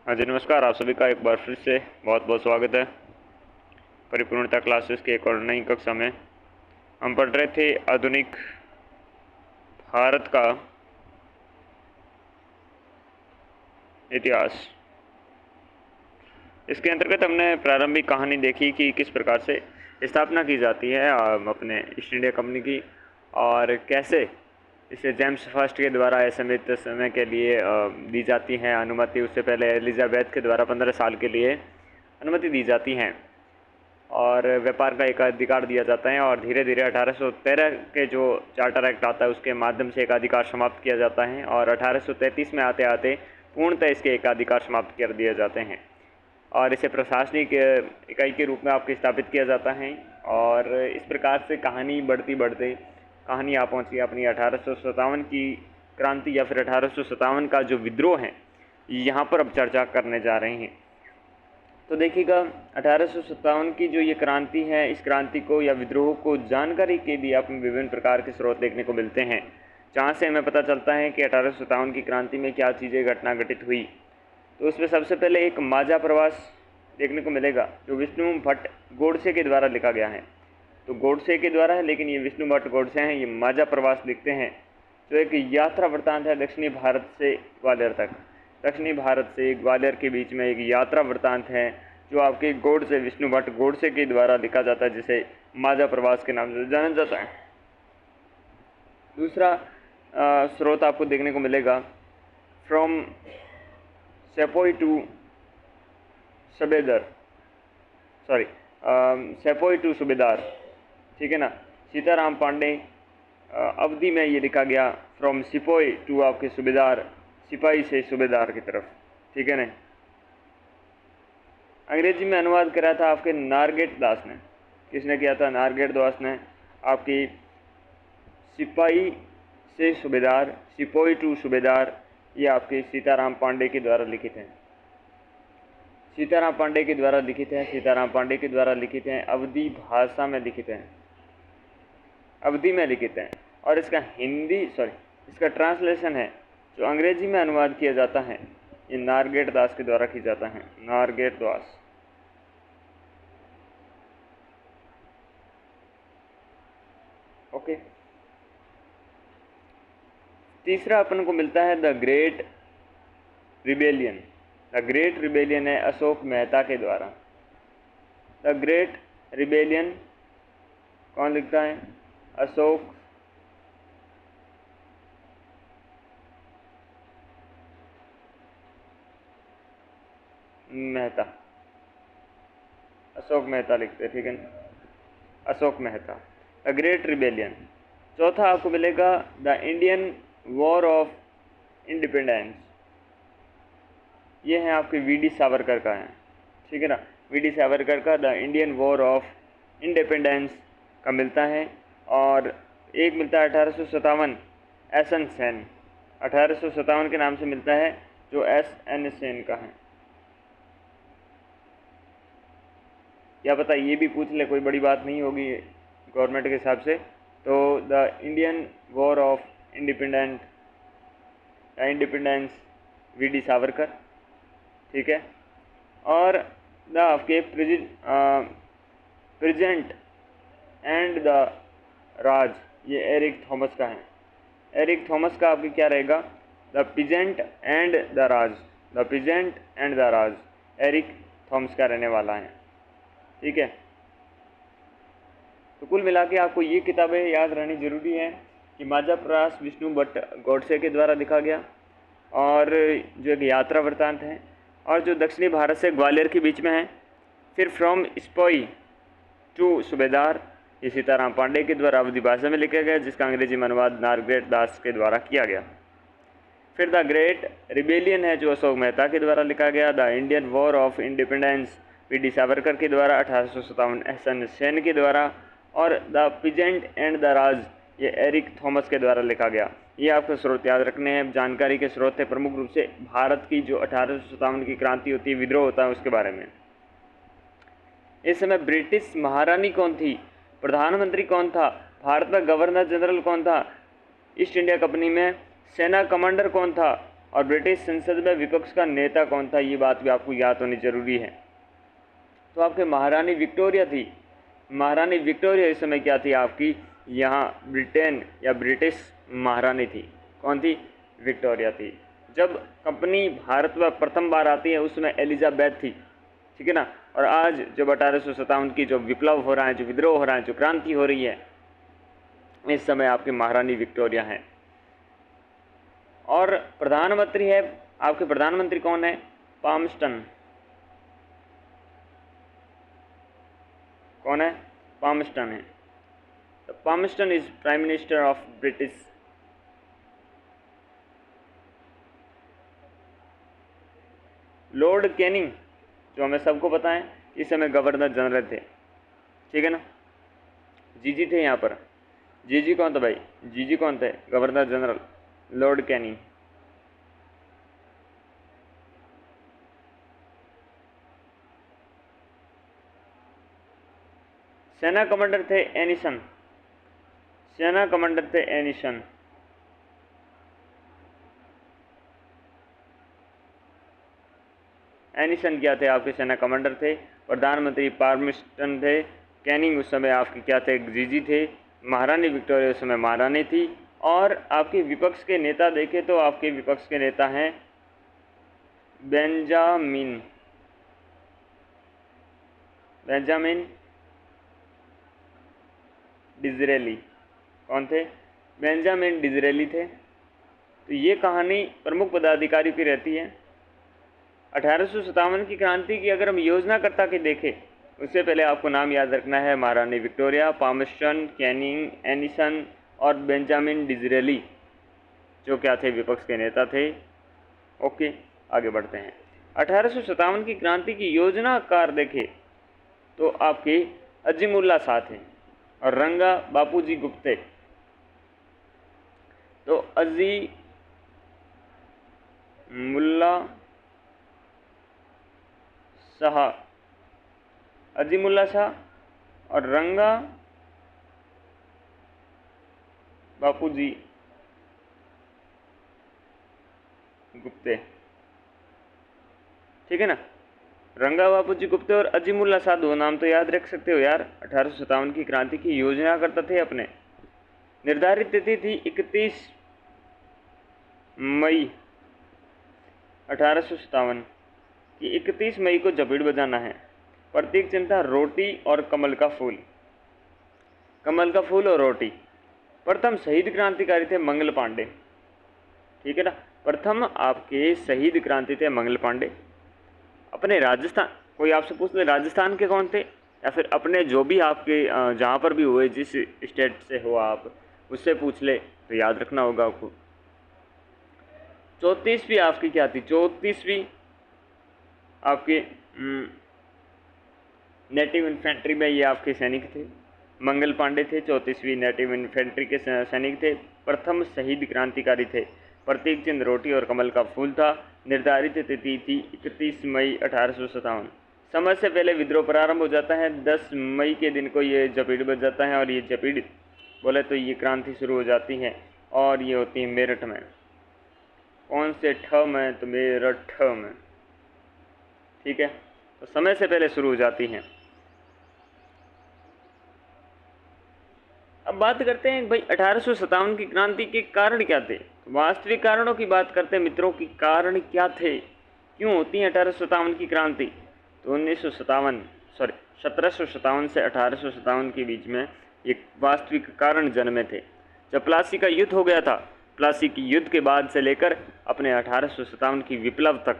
हाँ जी, नमस्कार। आप सभी का एक बार फिर से बहुत बहुत स्वागत है परिपूर्णता क्लासेस के एक और नई कक्षा में। हम पढ़ रहे थे आधुनिक भारत का इतिहास। इसके अंतर्गत हमने प्रारंभिक कहानी देखी कि किस प्रकार से स्थापना की जाती है अपने ईस्ट इंडिया कंपनी की, और कैसे इसे जेम्स फर्स्ट के द्वारा असीमित समय के लिए दी जाती है अनुमति। उससे पहले एलिजाबेथ के द्वारा 15 साल के लिए अनुमति दी जाती है और व्यापार का एक अधिकार दिया जाता है, और धीरे धीरे 1813 के जो चार्टर एक्ट आता है उसके माध्यम से एकाधिकार समाप्त किया जाता है, और 1833 में आते आते पूर्णतः इसके एकाधिकार समाप्त कर दिए जाते हैं और इसे प्रशासनिक इकाई के रूप में आपके स्थापित किया जाता है। और इस प्रकार से कहानी बढ़ती बढ़ते कहानी आ पहुँची अपनी 1857 की क्रांति, या फिर 1857 का जो विद्रोह है, यहाँ पर अब चर्चा करने जा रहे हैं। तो देखिएगा, 1857 की जो ये क्रांति है, इस क्रांति को या विद्रोह को जानकारी के लिए आप विभिन्न प्रकार के स्रोत देखने को मिलते हैं, जहाँ से हमें पता चलता है कि 1857 की क्रांति में क्या चीज़ें घटना घटित हुई। तो उसमें सबसे पहले एक माझा प्रवास देखने को मिलेगा, जो विष्णु भट्ट गोडसे के द्वारा लिखा गया है। तो गोडसे के द्वारा है, लेकिन ये विष्णु भट्ट गोडसे हैं। ये माझा प्रवास लिखते हैं, जो एक यात्रा वृत्तांत है दक्षिणी भारत से ग्वालियर तक। दक्षिणी भारत से ग्वालियर के बीच में एक यात्रा वृत्तांत है, जो आपके गोडसे, विष्णु भट्ट गोडसे के द्वारा लिखा जाता है, जिसे माझा प्रवास के नाम से जाना जाता है। दूसरा स्रोत आपको देखने को मिलेगा, फ्रॉम सेपोई टू सूबेदार, ठीक है ना। सीताराम पांडे अवधि में ये लिखा गया, फ्रॉम सिपोई टू आपके सूबेदार, सिपाही से सूबेदार की तरफ, ठीक है ना। अंग्रेजी में अनुवाद करा था आपके नारगेट दास ने। किसने किया था? नारगेट दास ने। आपकी सिपाही से सूबेदार, सिपोई टू सूबेदार, ये आपके सीताराम पांडे के द्वारा लिखित हैं। सीताराम पांडे के द्वारा लिखित हैं, सीताराम पांडे के द्वारा लिखित हैं, अवधी भाषा में लिखित हैं, अवधि में लिखित हैं। और इसका इसका ट्रांसलेशन है, जो अंग्रेजी में अनुवाद किया जाता है, ये नारगेट दास के द्वारा किया जाता है। नारगेट दास, ओके। तीसरा अपन को मिलता है the great rebellion. The great rebellion है अशोक मेहता के द्वारा। द ग्रेट रिबेलियन कौन लिखता है? अशोक मेहता। अशोक मेहता लिखते हैं, ठीक है ना, Ashok Mehta. The great rebellion. चौथा आपको मिलेगा the Indian war of independence. ये है आपके वी.डी. सावरकर का है, ठीक है ना। वी.डी. सावरकर का the Indian war of independence का मिलता है। और एक मिलता है 1857 एस.एन. सेन। 1857 के नाम से मिलता है, जो एस.एन. सेन का है। क्या पता ये भी पूछ ले, कोई बड़ी बात नहीं होगी गवर्नमेंट के हिसाब से। तो the Indian war of independence VD. Savarkar, ठीक है। और द आपके प्रेजेंट एंड द राज, ये एरिक थॉमस का है। एरिक थॉमस का आपके क्या रहेगा? द प्रेजेंट एंड द राज। द प्रेजेंट एंड द राज एरिक थॉमस का रहने वाला है, ठीक है। तो कुल मिला के आपको ये किताबें याद रहनी जरूरी है कि माझा प्रवास विष्णु भट्ट गोडसे के द्वारा लिखा गया, और जो एक यात्रा वृत्तांत है, और जो दक्षिणी भारत से ग्वालियर के बीच में है। फिर फ्रॉम स्पोई टू सूबेदार, ये सीताराम पांडे के द्वारा अवधी भाषा में लिखा गया, जिसका अंग्रेजी में अनुवाद नारगेट दास के द्वारा किया गया। फिर द ग्रेट रिबेलियन है, जो अशोक मेहता के द्वारा लिखा गया। The Indian war of independence VD. Savarkar के द्वारा, 1857 एस.एन. सेन के द्वारा। और द प्रेजेंट एंड द राज, ये एरिक थॉमस के द्वारा लिखा गया। ये आपको स्रोत याद रखने हैं। जानकारी के स्रोत थे प्रमुख रूप से भारत की जो 1857 की क्रांति होती है, विद्रोह होता है, उसके बारे में। इस समय ब्रिटिश महारानी कौन थी? प्रधानमंत्री कौन था? भारत का गवर्नर जनरल कौन था? ईस्ट इंडिया कंपनी में सेना कमांडर कौन था? और ब्रिटिश संसद में विपक्ष का नेता कौन था, ये बात भी आपको याद होनी जरूरी है। तो आपके महारानी विक्टोरिया थी। महारानी विक्टोरिया इस समय क्या थी आपकी, यहाँ ब्रिटेन या ब्रिटिश महारानी थी। कौन थी, विक्टोरिया थी। जब कंपनी भारत में प्रथम बार आती है उस समय एलिजाबेथ थी, ठीक है ना। और आज जब 1857 की जो विप्लव हो रहा है, जो विद्रोह हो रहा है, जो क्रांति हो रही है, इस समय आपकी महारानी विक्टोरिया हैं। और प्रधानमंत्री है आपके, प्रधानमंत्री कौन है, पामस्टन। कौन है, पामस्टन है। तो Palmerston is prime minister of British. Lord Canning जो हमें सबको पता है इस समय गवर्नर जनरल थे, ठीक है ना। जीजी थे यहाँ पर। जीजी कौन था भाई, जीजी कौन थे, गवर्नर जनरल लॉर्ड कैनिंग। सेना कमांडर थे एनिसन। सेना कमांडर थे एनिसन। एनिसन क्या थे, आपके सेना कमांडर थे। प्रधानमंत्री पार्मिस्टन थे। कैनिंग उस समय आपके क्या थे, जीजी थे। महारानी विक्टोरिया उस समय महारानी थी। और आपके विपक्ष के नेता देखें तो आपके विपक्ष के नेता हैं बेंजामिन डिज़रेली। कौन थे, बेंजामिन डिज़रेली थे। तो ये कहानी प्रमुख पदाधिकारी की रहती है। 1857 की क्रांति की अगर हम योजनाकर्ता के देखें, उससे पहले आपको नाम याद रखना है महारानी विक्टोरिया, पामस्टन, कैनिंग, एनिसन और बेंजामिन डिज़रेली, जो क्या थे, विपक्ष के नेता थे। ओके, आगे बढ़ते हैं। 1857 की क्रांति की योजनाकार देखें तो आपके अजीमुल्ला शाह थे और रंगा बापूजी गुप्ते। तो अजीमुल्ला शाह और रंगा बापूजी गुप्ते, ठीक है ना। रंगा बापूजी गुप्ते और अजीमुल्ला शाह, दो नाम तो याद रख सकते हो यार। 1857 की क्रांति की योजना करता थे अपने। निर्धारित तिथि थी 31 मई 1857 कि 31 मई को जबीड़ बजाना है। प्रतीक चिन्ह था रोटी और कमल का फूल। कमल का फूल और रोटी। प्रथम शहीद क्रांतिकारी थे मंगल पांडे, ठीक है ना। प्रथम आपके शहीद क्रांति थे मंगल पांडे। अपने राजस्थान, कोई आपसे पूछ ले राजस्थान के कौन थे, या फिर अपने जो भी आपके जहाँ पर भी हुए, जिस स्टेट से हो आप, उससे पूछ ले तो याद रखना होगा आपको। 34वीं आपकी क्या थी, 34वीं आपके नेटिव इन्फेंट्री में ये आपके सैनिक थे। मंगल पांडे थे, 34वीं नेटिव इन्फेंट्री के सैनिक थे। प्रथम शहीद क्रांतिकारी थे। प्रतीक चिन्ह रोटी और कमल का फूल था। निर्धारित तिथि थी 31 मई 1857। समय से पहले विद्रोह प्रारंभ हो जाता है। 10 मई के दिन को ये जपीड़ बज जाता है और ये जपीड़ बोले तो ये क्रांति शुरू हो जाती है और ये होती है मेरठ में। कौन से ठ में, तो मेरठ में, ठीक है। तो समय से पहले शुरू हो जाती हैं। अब बात करते हैं भाई 1857 की क्रांति के कारण क्या थे। वास्तविक कारणों की बात करते हैं मित्रों की, कारण क्या थे, क्यों होती है 1857 की क्रांति। तो 1757 से 1857 के बीच में ये वास्तविक कारण जन्मे थे। जब प्लासी का युद्ध हो गया था, प्लासी की युद्ध के बाद से लेकर अपने 1857 की विप्लव तक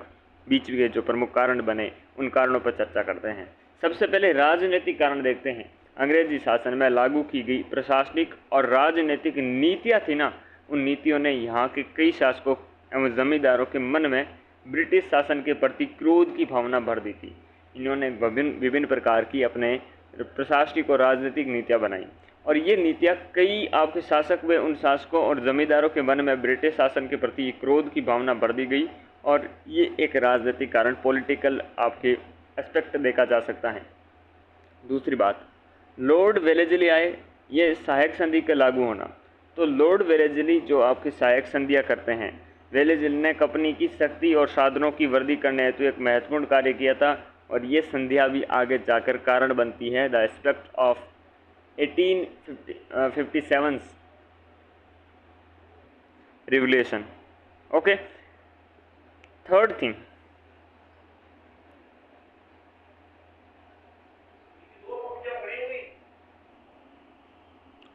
बीच के जो प्रमुख कारण बने, उन कारणों पर चर्चा करते हैं। सबसे पहले राजनीतिक कारण देखते हैं। अंग्रेजी शासन में लागू की गई प्रशासनिक और राजनीतिक नीतियाँ थी ना, उन नीतियों ने यहाँ के कई शासकों एवं जमींदारों के मन में ब्रिटिश शासन के प्रति क्रोध की भावना भर दी थी। इन्होंने विभिन्न प्रकार की अपने प्रशासनिक और राजनीतिक नीतियाँ बनाई और ये नीतियाँ कई आपके शासक व उन शासकों और जमींदारों के मन में ब्रिटिश शासन के प्रति क्रोध की भावना भर दी गई और ये एक राजनीतिक कारण, पॉलिटिकल आपके एस्पेक्ट देखा जा सकता है। दूसरी बात, लॉर्ड वेलेस्ली आए, ये सहायक संधि का लागू होना। तो लॉर्ड वेलेस्ली जो आपकी सहायक संधियाँ करते हैं, वेलेज़िली ने कंपनी की शक्ति और साधनों की वृद्धि करने हेतु एक महत्वपूर्ण कार्य किया था और ये संध्या भी आगे जाकर कारण बनती है the aspect of 1857 revolution. Okay, third thing,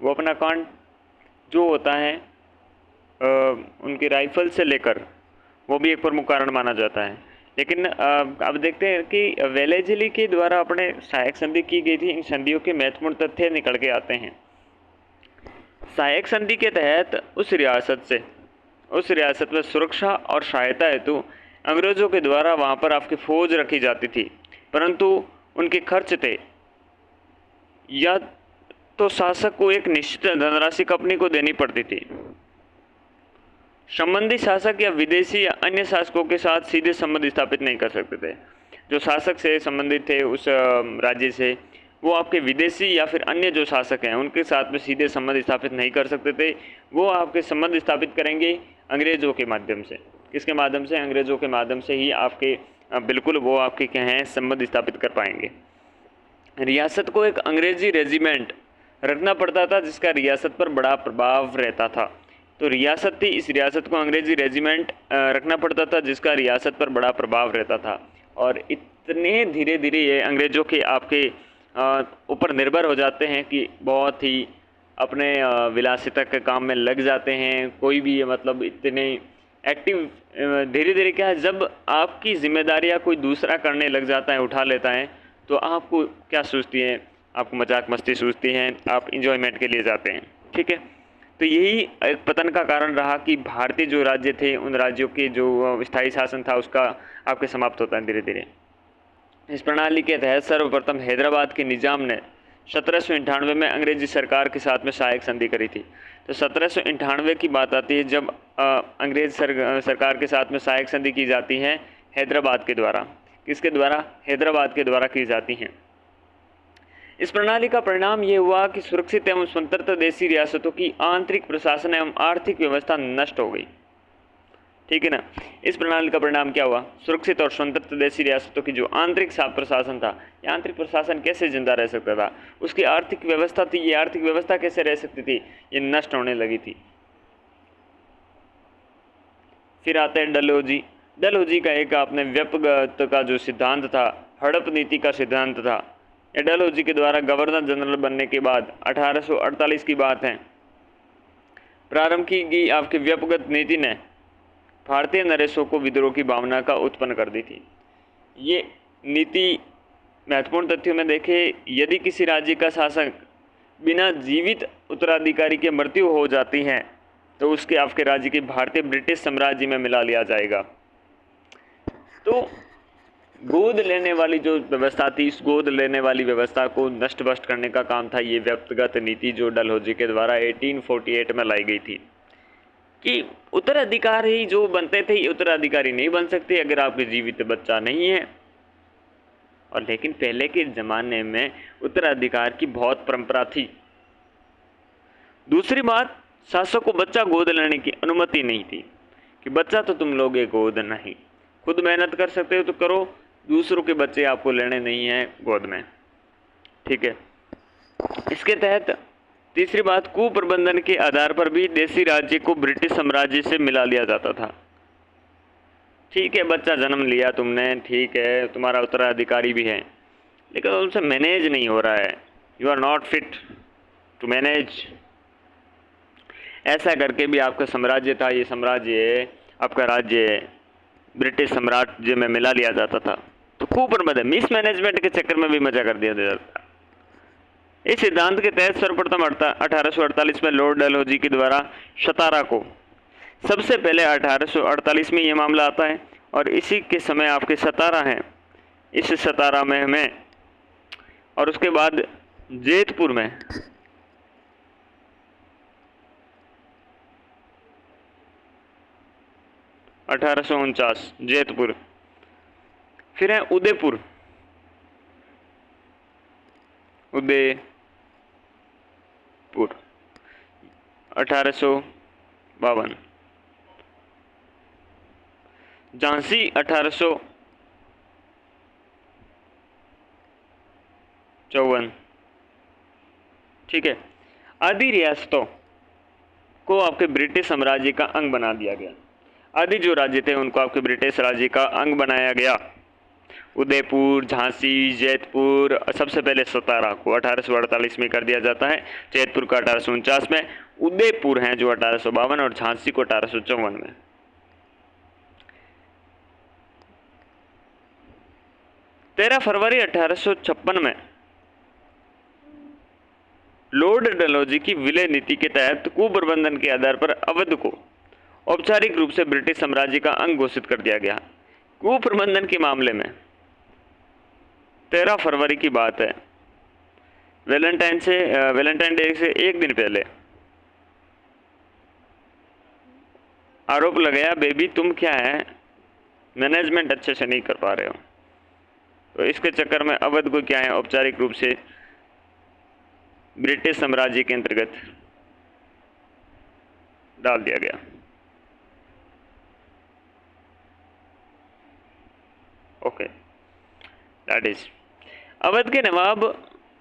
वो अपना कांड जो होता है उनकी राइफल से लेकर, वो भी एक प्रमुख कारण माना जाता है। लेकिन अब देखते हैं कि वेलेज़िली के द्वारा अपने सहायक संधि की गई थी, इन संधियों के महत्वपूर्ण तथ्य निकल के आते हैं। सहायक संधि के तहत उस रियासत में सुरक्षा और सहायता हेतु अंग्रेज़ों के द्वारा वहाँ पर आपकी फौज रखी जाती थी, परंतु उनके खर्च थे या तो शासक को एक निश्चित धनराशि कंपनी को देनी पड़ती थी। संबंधी शासक या विदेशी या अन्य शासकों के साथ सीधे संबंध स्थापित नहीं कर सकते थे। जो शासक से संबंधित थे उस राज्य से, वो आपके विदेशी या फिर अन्य जो शासक हैं उनके साथ में सीधे संबंध स्थापित नहीं कर सकते थे। वो आपके संबंध स्थापित करेंगे अंग्रेज़ों के माध्यम से। किसके माध्यम से? अंग्रेज़ों के माध्यम से ही आपके बिल्कुल वो आपके क्या हैं संबंध स्थापित कर पाएंगे। रियासत को एक अंग्रेज़ी रेजिमेंट रखना पड़ता था जिसका रियासत पर बड़ा प्रभाव रहता था। तो रियासत थी, इस रियासत को अंग्रेज़ी रेजिमेंट रखना पड़ता था जिसका रियासत पर बड़ा प्रभाव रहता था। और इतने धीरे धीरे ये अंग्रेज़ों के आपके ऊपर निर्भर हो जाते हैं कि बहुत ही अपने विलासिता के काम में लग जाते हैं। कोई भी मतलब इतने एक्टिव धीरे धीरे क्या है, जब आपकी जिम्मेदारियां कोई दूसरा करने लग जाता है, उठा लेता है, तो आपको क्या सूझती है? आपको मजाक मस्ती सूझती हैं, आप इंजॉयमेंट के लिए जाते हैं। ठीक है, तो यही एक पतन का कारण रहा कि भारतीय जो राज्य थे उन राज्यों के जो स्थायी शासन था उसका आपके समाप्त होता है धीरे धीरे। इस प्रणाली के तहत सर्वप्रथम हैदराबाद के निज़ाम ने 1798 में अंग्रेजी सरकार के साथ में सहायक संधि करी थी। तो 1798 की बात आती है जब अंग्रेज सरकार के साथ में सहायक संधि की जाती है हैदराबाद के द्वारा। किसके द्वारा? हैदराबाद के द्वारा की जाती हैं। इस प्रणाली का परिणाम ये हुआ कि सुरक्षित एवं स्वतंत्र देशी रियासतों की आंतरिक प्रशासन एवं आर्थिक व्यवस्था नष्ट हो गई। ठीक है ना। इस प्रणाली का परिणाम क्या हुआ? सुरक्षित और स्वतंत्र देशी रियासतों की जो आंतरिक प्रशासन था, ये आंतरिक प्रशासन कैसे जिंदा रह सकता था? उसकी आर्थिक व्यवस्था थी, ये आर्थिक व्यवस्था कैसे रह सकती थी? ये नष्ट होने लगी थी। फिर आता है डलहौजी। डलहौजी का एक आपने व्यपगत का जो सिद्धांत था, हड़प नीति का सिद्धांत था, ये डलहौजी के द्वारा गवर्नर जनरल बनने के बाद 1848 की बात है, प्रारंभ की गई आपकी व्यपगत नीति ने भारतीय नरेशों को विद्रोह की भावना का उत्पन्न कर दी थी। ये नीति महत्वपूर्ण तथ्यों में देखें, यदि किसी राज्य का शासक बिना जीवित उत्तराधिकारी के मृत्यु हो जाती है तो उसके आपके राज्य के भारतीय ब्रिटिश साम्राज्य में मिला लिया जाएगा। तो गोद लेने वाली जो व्यवस्था थी, इस गोद लेने वाली व्यवस्था को नष्ट भ्रष्ट करने का काम था ये व्यक्तिगत नीति जो डलहौजी के द्वारा 1848 में लाई गई थी कि उत्तराधिकारी जो बनते थे ये उत्तराधिकारी नहीं बन सकते अगर आपके जीवित बच्चा नहीं है। और लेकिन पहले के ज़माने में उत्तराधिकार की बहुत परंपरा थी। दूसरी बात, शासक को बच्चा गोद लेने की अनुमति नहीं थी कि बच्चा तो तुम लोगे गोद नहीं, खुद मेहनत कर सकते हो तो करो, दूसरों के बच्चे आपको लेने नहीं हैं गोद में। ठीक है। इसके तहत तीसरी बात, कुप्रबंधन के आधार पर भी देशी राज्य को ब्रिटिश साम्राज्य से मिला लिया जाता था। ठीक है, बच्चा जन्म लिया तुमने, ठीक है, तुम्हारा उत्तराधिकारी भी है, लेकिन तुमसे मैनेज नहीं हो रहा है, you are not fit to manage. ऐसा करके भी आपका साम्राज्य था, ये साम्राज्य आपका राज्य ब्रिटिश साम्राज्य में मिला लिया जाता था। तो कुप्रबंधन, मिसमैनेजमेंट के चक्कर में भी मजा कर दिया जाता। इस सिद्धांत के तहत सर्वप्रथम 1848 में लॉर्ड डलहौजी के द्वारा सतारा को, सबसे पहले 1848 में ये मामला आता है और इसी के समय आपके सतारा हैं, इस सतारा में हमें, और उसके बाद जैतपुर में 1849 जैतपुर, फिर है उदयपुर 1852, झांसी 1854, ठीक है। आदि रियासतों को आपके ब्रिटिश साम्राज्य का अंग बना दिया गया। आदि जो राज्य थे उनको आपके ब्रिटिश राज्य का अंग बनाया गया। उदयपुर, झांसी, जैतपुर, सबसे पहले सतारा को 1848 में कर दिया जाता है, जैतपुर का 1849 में, उदयपुर हैं जो 1852 और झांसी को 1854 में। तेरह फरवरी 1856 में लॉर्ड डलहौजी की विलय नीति के तहत कुप्रबंधन के आधार पर अवध को औपचारिक रूप से ब्रिटिश साम्राज्य का अंग घोषित कर दिया गया। कुप्रबंधन के मामले में 13 फरवरी की बात है, वैलेंटाइन डे से एक दिन पहले आरोप लगाया, बेबी तुम क्या है मैनेजमेंट अच्छे से नहीं कर पा रहे हो, तो इसके चक्कर में अवध को क्या है औपचारिक रूप से ब्रिटिश साम्राज्य के अंतर्गत डाल दिया गया। Okay, that is. अवध के नवाब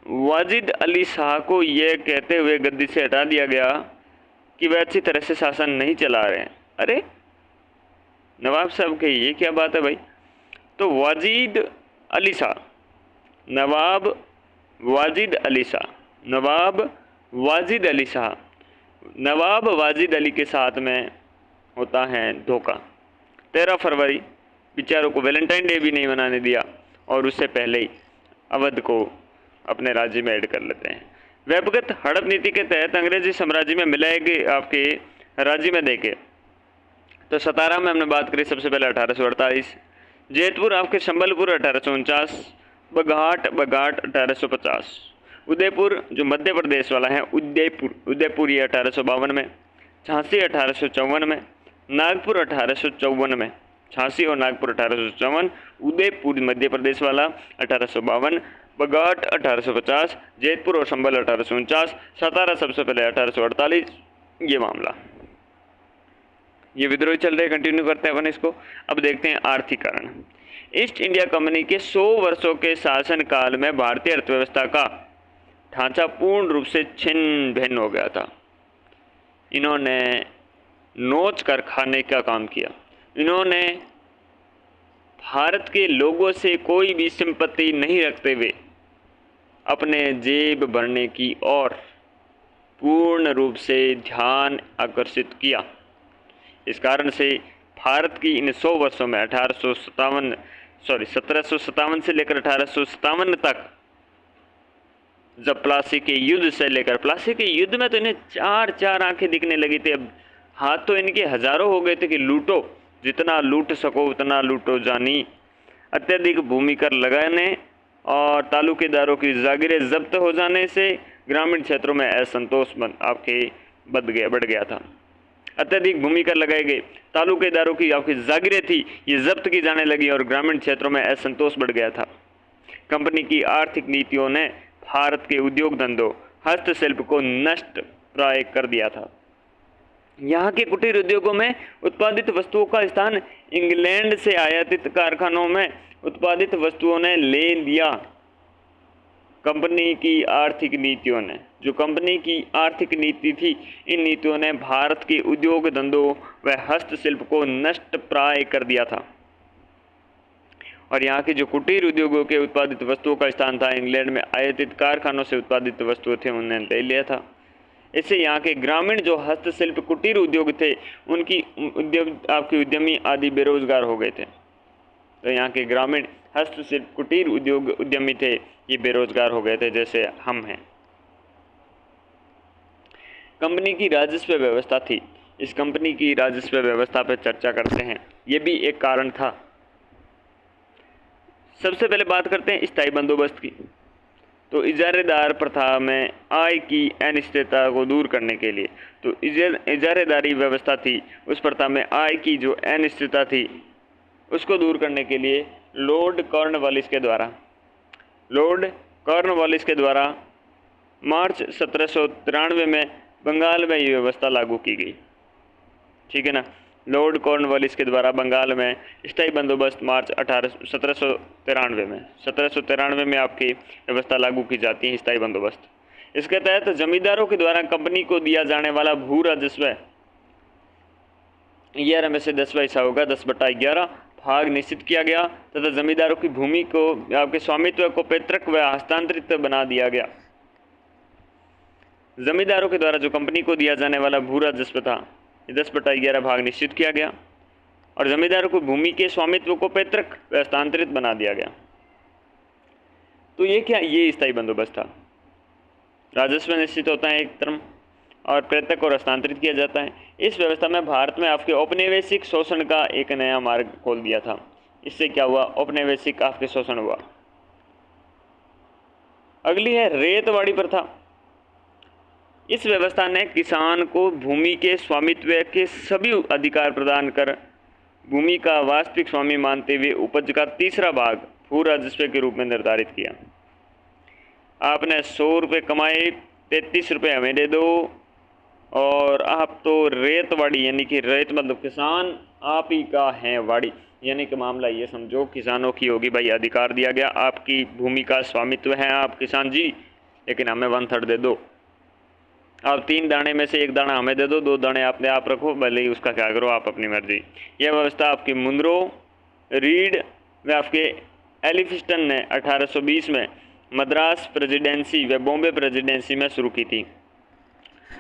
वाजिद अली शाह को यह कहते हुए गद्दी से हटा दिया गया कि वह अच्छी तरह से शासन नहीं चला रहे हैं। अरे नवाब साहब के ये क्या बात है भाई। तो वाजिद अली शाह, नवाब वाजिद अली शाह, नवाब वाजिद अली शाह, नवाब वाजिद अली के साथ में होता है धोखा। 13 फरवरी बेचारों को वैलेंटाइन डे भी नहीं मनाने दिया और उससे पहले ही अवध को अपने राज्य में ऐड कर लेते हैं। व्यक्तिगत हड़प नीति के तहत अंग्रेजी साम्राज्य में मिलाए गए आपके राज्य में देखे तो सतारा में हमने बात करी सबसे पहले 1848, जैतपुर आपके संबलपुर 1849, बघाट 1850, उदयपुर जो मध्य प्रदेश वाला है उदयपुर ये 1852 में, झांसी 1854 में, नागपुर 1854 में, झांसी और नागपुर 1854, उदयपुर मध्य प्रदेश वाला 1852, बघाट 1850, जैतपुर और संबल 1849, सतारा सबसे पहले 1848। ये मामला, ये विद्रोह चल रहे, कंटिन्यू करते हैं अपन इसको। अब देखते हैं आर्थिकरण। ईस्ट इंडिया कंपनी के 100 वर्षों के शासन काल में भारतीय अर्थव्यवस्था का ढांचा पूर्ण रूप से छिन्न भिन्न हो गया था। इन्होंने नोच कर खाने का काम किया। इन्होंने भारत के लोगों से कोई भी सिंपत्ति नहीं रखते हुए अपने जेब भरने की ओर पूर्ण रूप से ध्यान आकर्षित किया। इस कारण से भारत की इन 100 वर्षों में 1757 से लेकर 1857 तक, जब प्लासी के युद्ध से लेकर, प्लासी के युद्ध में तो इन्हें चार आंखें दिखने लगी थी। अब हाथ तो इनके हजारों हो गए थे कि लूटो, जितना लूट सको उतना लूटो जानी। अत्यधिक भूमि कर लगाने और तालुकेदारों की जागीरें जब्त हो जाने से ग्रामीण क्षेत्रों में असंतोष आपके बढ़ गया था। अत्यधिक भूमि कर लगाए गए, तालुकेदारों की आपकी जागीरें थी ये जब्त की जाने लगी और ग्रामीण क्षेत्रों में असंतोष बढ़ गया था। कंपनी की आर्थिक नीतियों ने भारत के उद्योग धंधों, हस्तशिल्प को नष्ट प्राय कर दिया था। यहाँ के कुटीर उद्योगों में उत्पादित वस्तुओं का स्थान इंग्लैंड से आयातित कारखानों में उत्पादित वस्तुओं ने ले लिया। कंपनी की आर्थिक नीतियों ने, जो कंपनी की आर्थिक नीति थी, इन नीतियों ने भारत के उद्योग धंधों व हस्तशिल्प को नष्ट प्राय कर दिया था। और यहाँ के जो कुटीर उद्योगों के उत्पादित वस्तुओं का स्थान था इंग्लैंड में आयातित कारखानों से उत्पादित वस्तुएं थे, उन्होंने ले लिया था। इससे यहाँ के ग्रामीण जो हस्तशिल्प कुटीर उद्योग थे उनकी आपके उद्यमी आदि बेरोजगार हो गए थे। तो यहाँ के ग्रामीण हस्तशिल्प कुटीर उद्योग उद्यमी थे, ये बेरोजगार हो गए थे, जैसे हम हैं। कंपनी की राजस्व व्यवस्था थी। इस कंपनी की राजस्व व्यवस्था पर चर्चा करते हैं, ये भी एक कारण था। सबसे पहले बात करते हैं स्थायी बंदोबस्त की। तो इजारेदार प्रथा में आय की अनिश्चितता को दूर करने के लिए, तो इजारेदारी व्यवस्था थी, उस प्रथा में आय की जो अनिश्चितता थी उसको दूर करने के लिए लॉर्ड कॉर्नवालिस के द्वारा मार्च 1793 में बंगाल में ये व्यवस्था लागू की गई। ठीक है ना। लॉर्ड कॉर्नवालिस के द्वारा बंगाल में स्थायी बंदोबस्त मार्च 1793 में आपकी व्यवस्था लागू की जाती है, स्थायी बंदोबस्त। इसके तहत जमींदारों के द्वारा कंपनी को दिया जाने वाला भू राजस्व 11 में से 10वां हिस्सा होगा, 10/11 भाग निश्चित किया गया तथा जमींदारों की भूमि को आपके स्वामित्व को पैतृक व हस्तांतरित बना दिया गया। जमींदारों के द्वारा जो कंपनी को दिया जाने वाला भू राजस्व था 10/11 भाग निश्चित किया गया और जमींदारों को भूमि के स्वामित्व को पैतृक व हस्तांतरित बना दिया गया। तो ये क्या, ये स्थायी बंदोबस्त था। राजस्व निश्चित होता है एक तरफ और पैतृक और हस्तांतरित किया जाता है। इस व्यवस्था में भारत में आपके औपनिवेशिक शोषण का एक नया मार्ग खोल दिया था। इससे क्या हुआ, औपनिवेशिक आपके शोषण हुआ। अगली है रेतवाड़ी प्रथा। इस व्यवस्था ने किसान को भूमि के स्वामित्व के सभी अधिकार प्रदान कर भूमि का वास्तविक स्वामी मानते हुए उपज का तीसरा भाग भू राजस्व के रूप में निर्धारित किया। आपने 100 रुपये कमाए, 33 रुपये हमें दे दो और आप तो रेतवाड़ी यानी कि रेत मतलब किसान आप ही का है वाड़ी, यानी कि मामला ये समझो किसानों की होगी भाई, अधिकार दिया गया, आपकी भूमि का स्वामित्व है आप किसान जी, लेकिन हमें 1/3 दे दो। आप 3 दाने में से 1 दाना हमें दे दो, 2 दाने आपने आप रखो, भले ही उसका क्या करो आप अपनी मर्जी। यह व्यवस्था आपकी मुनरो, रीड व आपके एलिफिस्टन ने 1820 में मद्रास प्रेसिडेंसी व बॉम्बे प्रेसिडेंसी में शुरू की थी।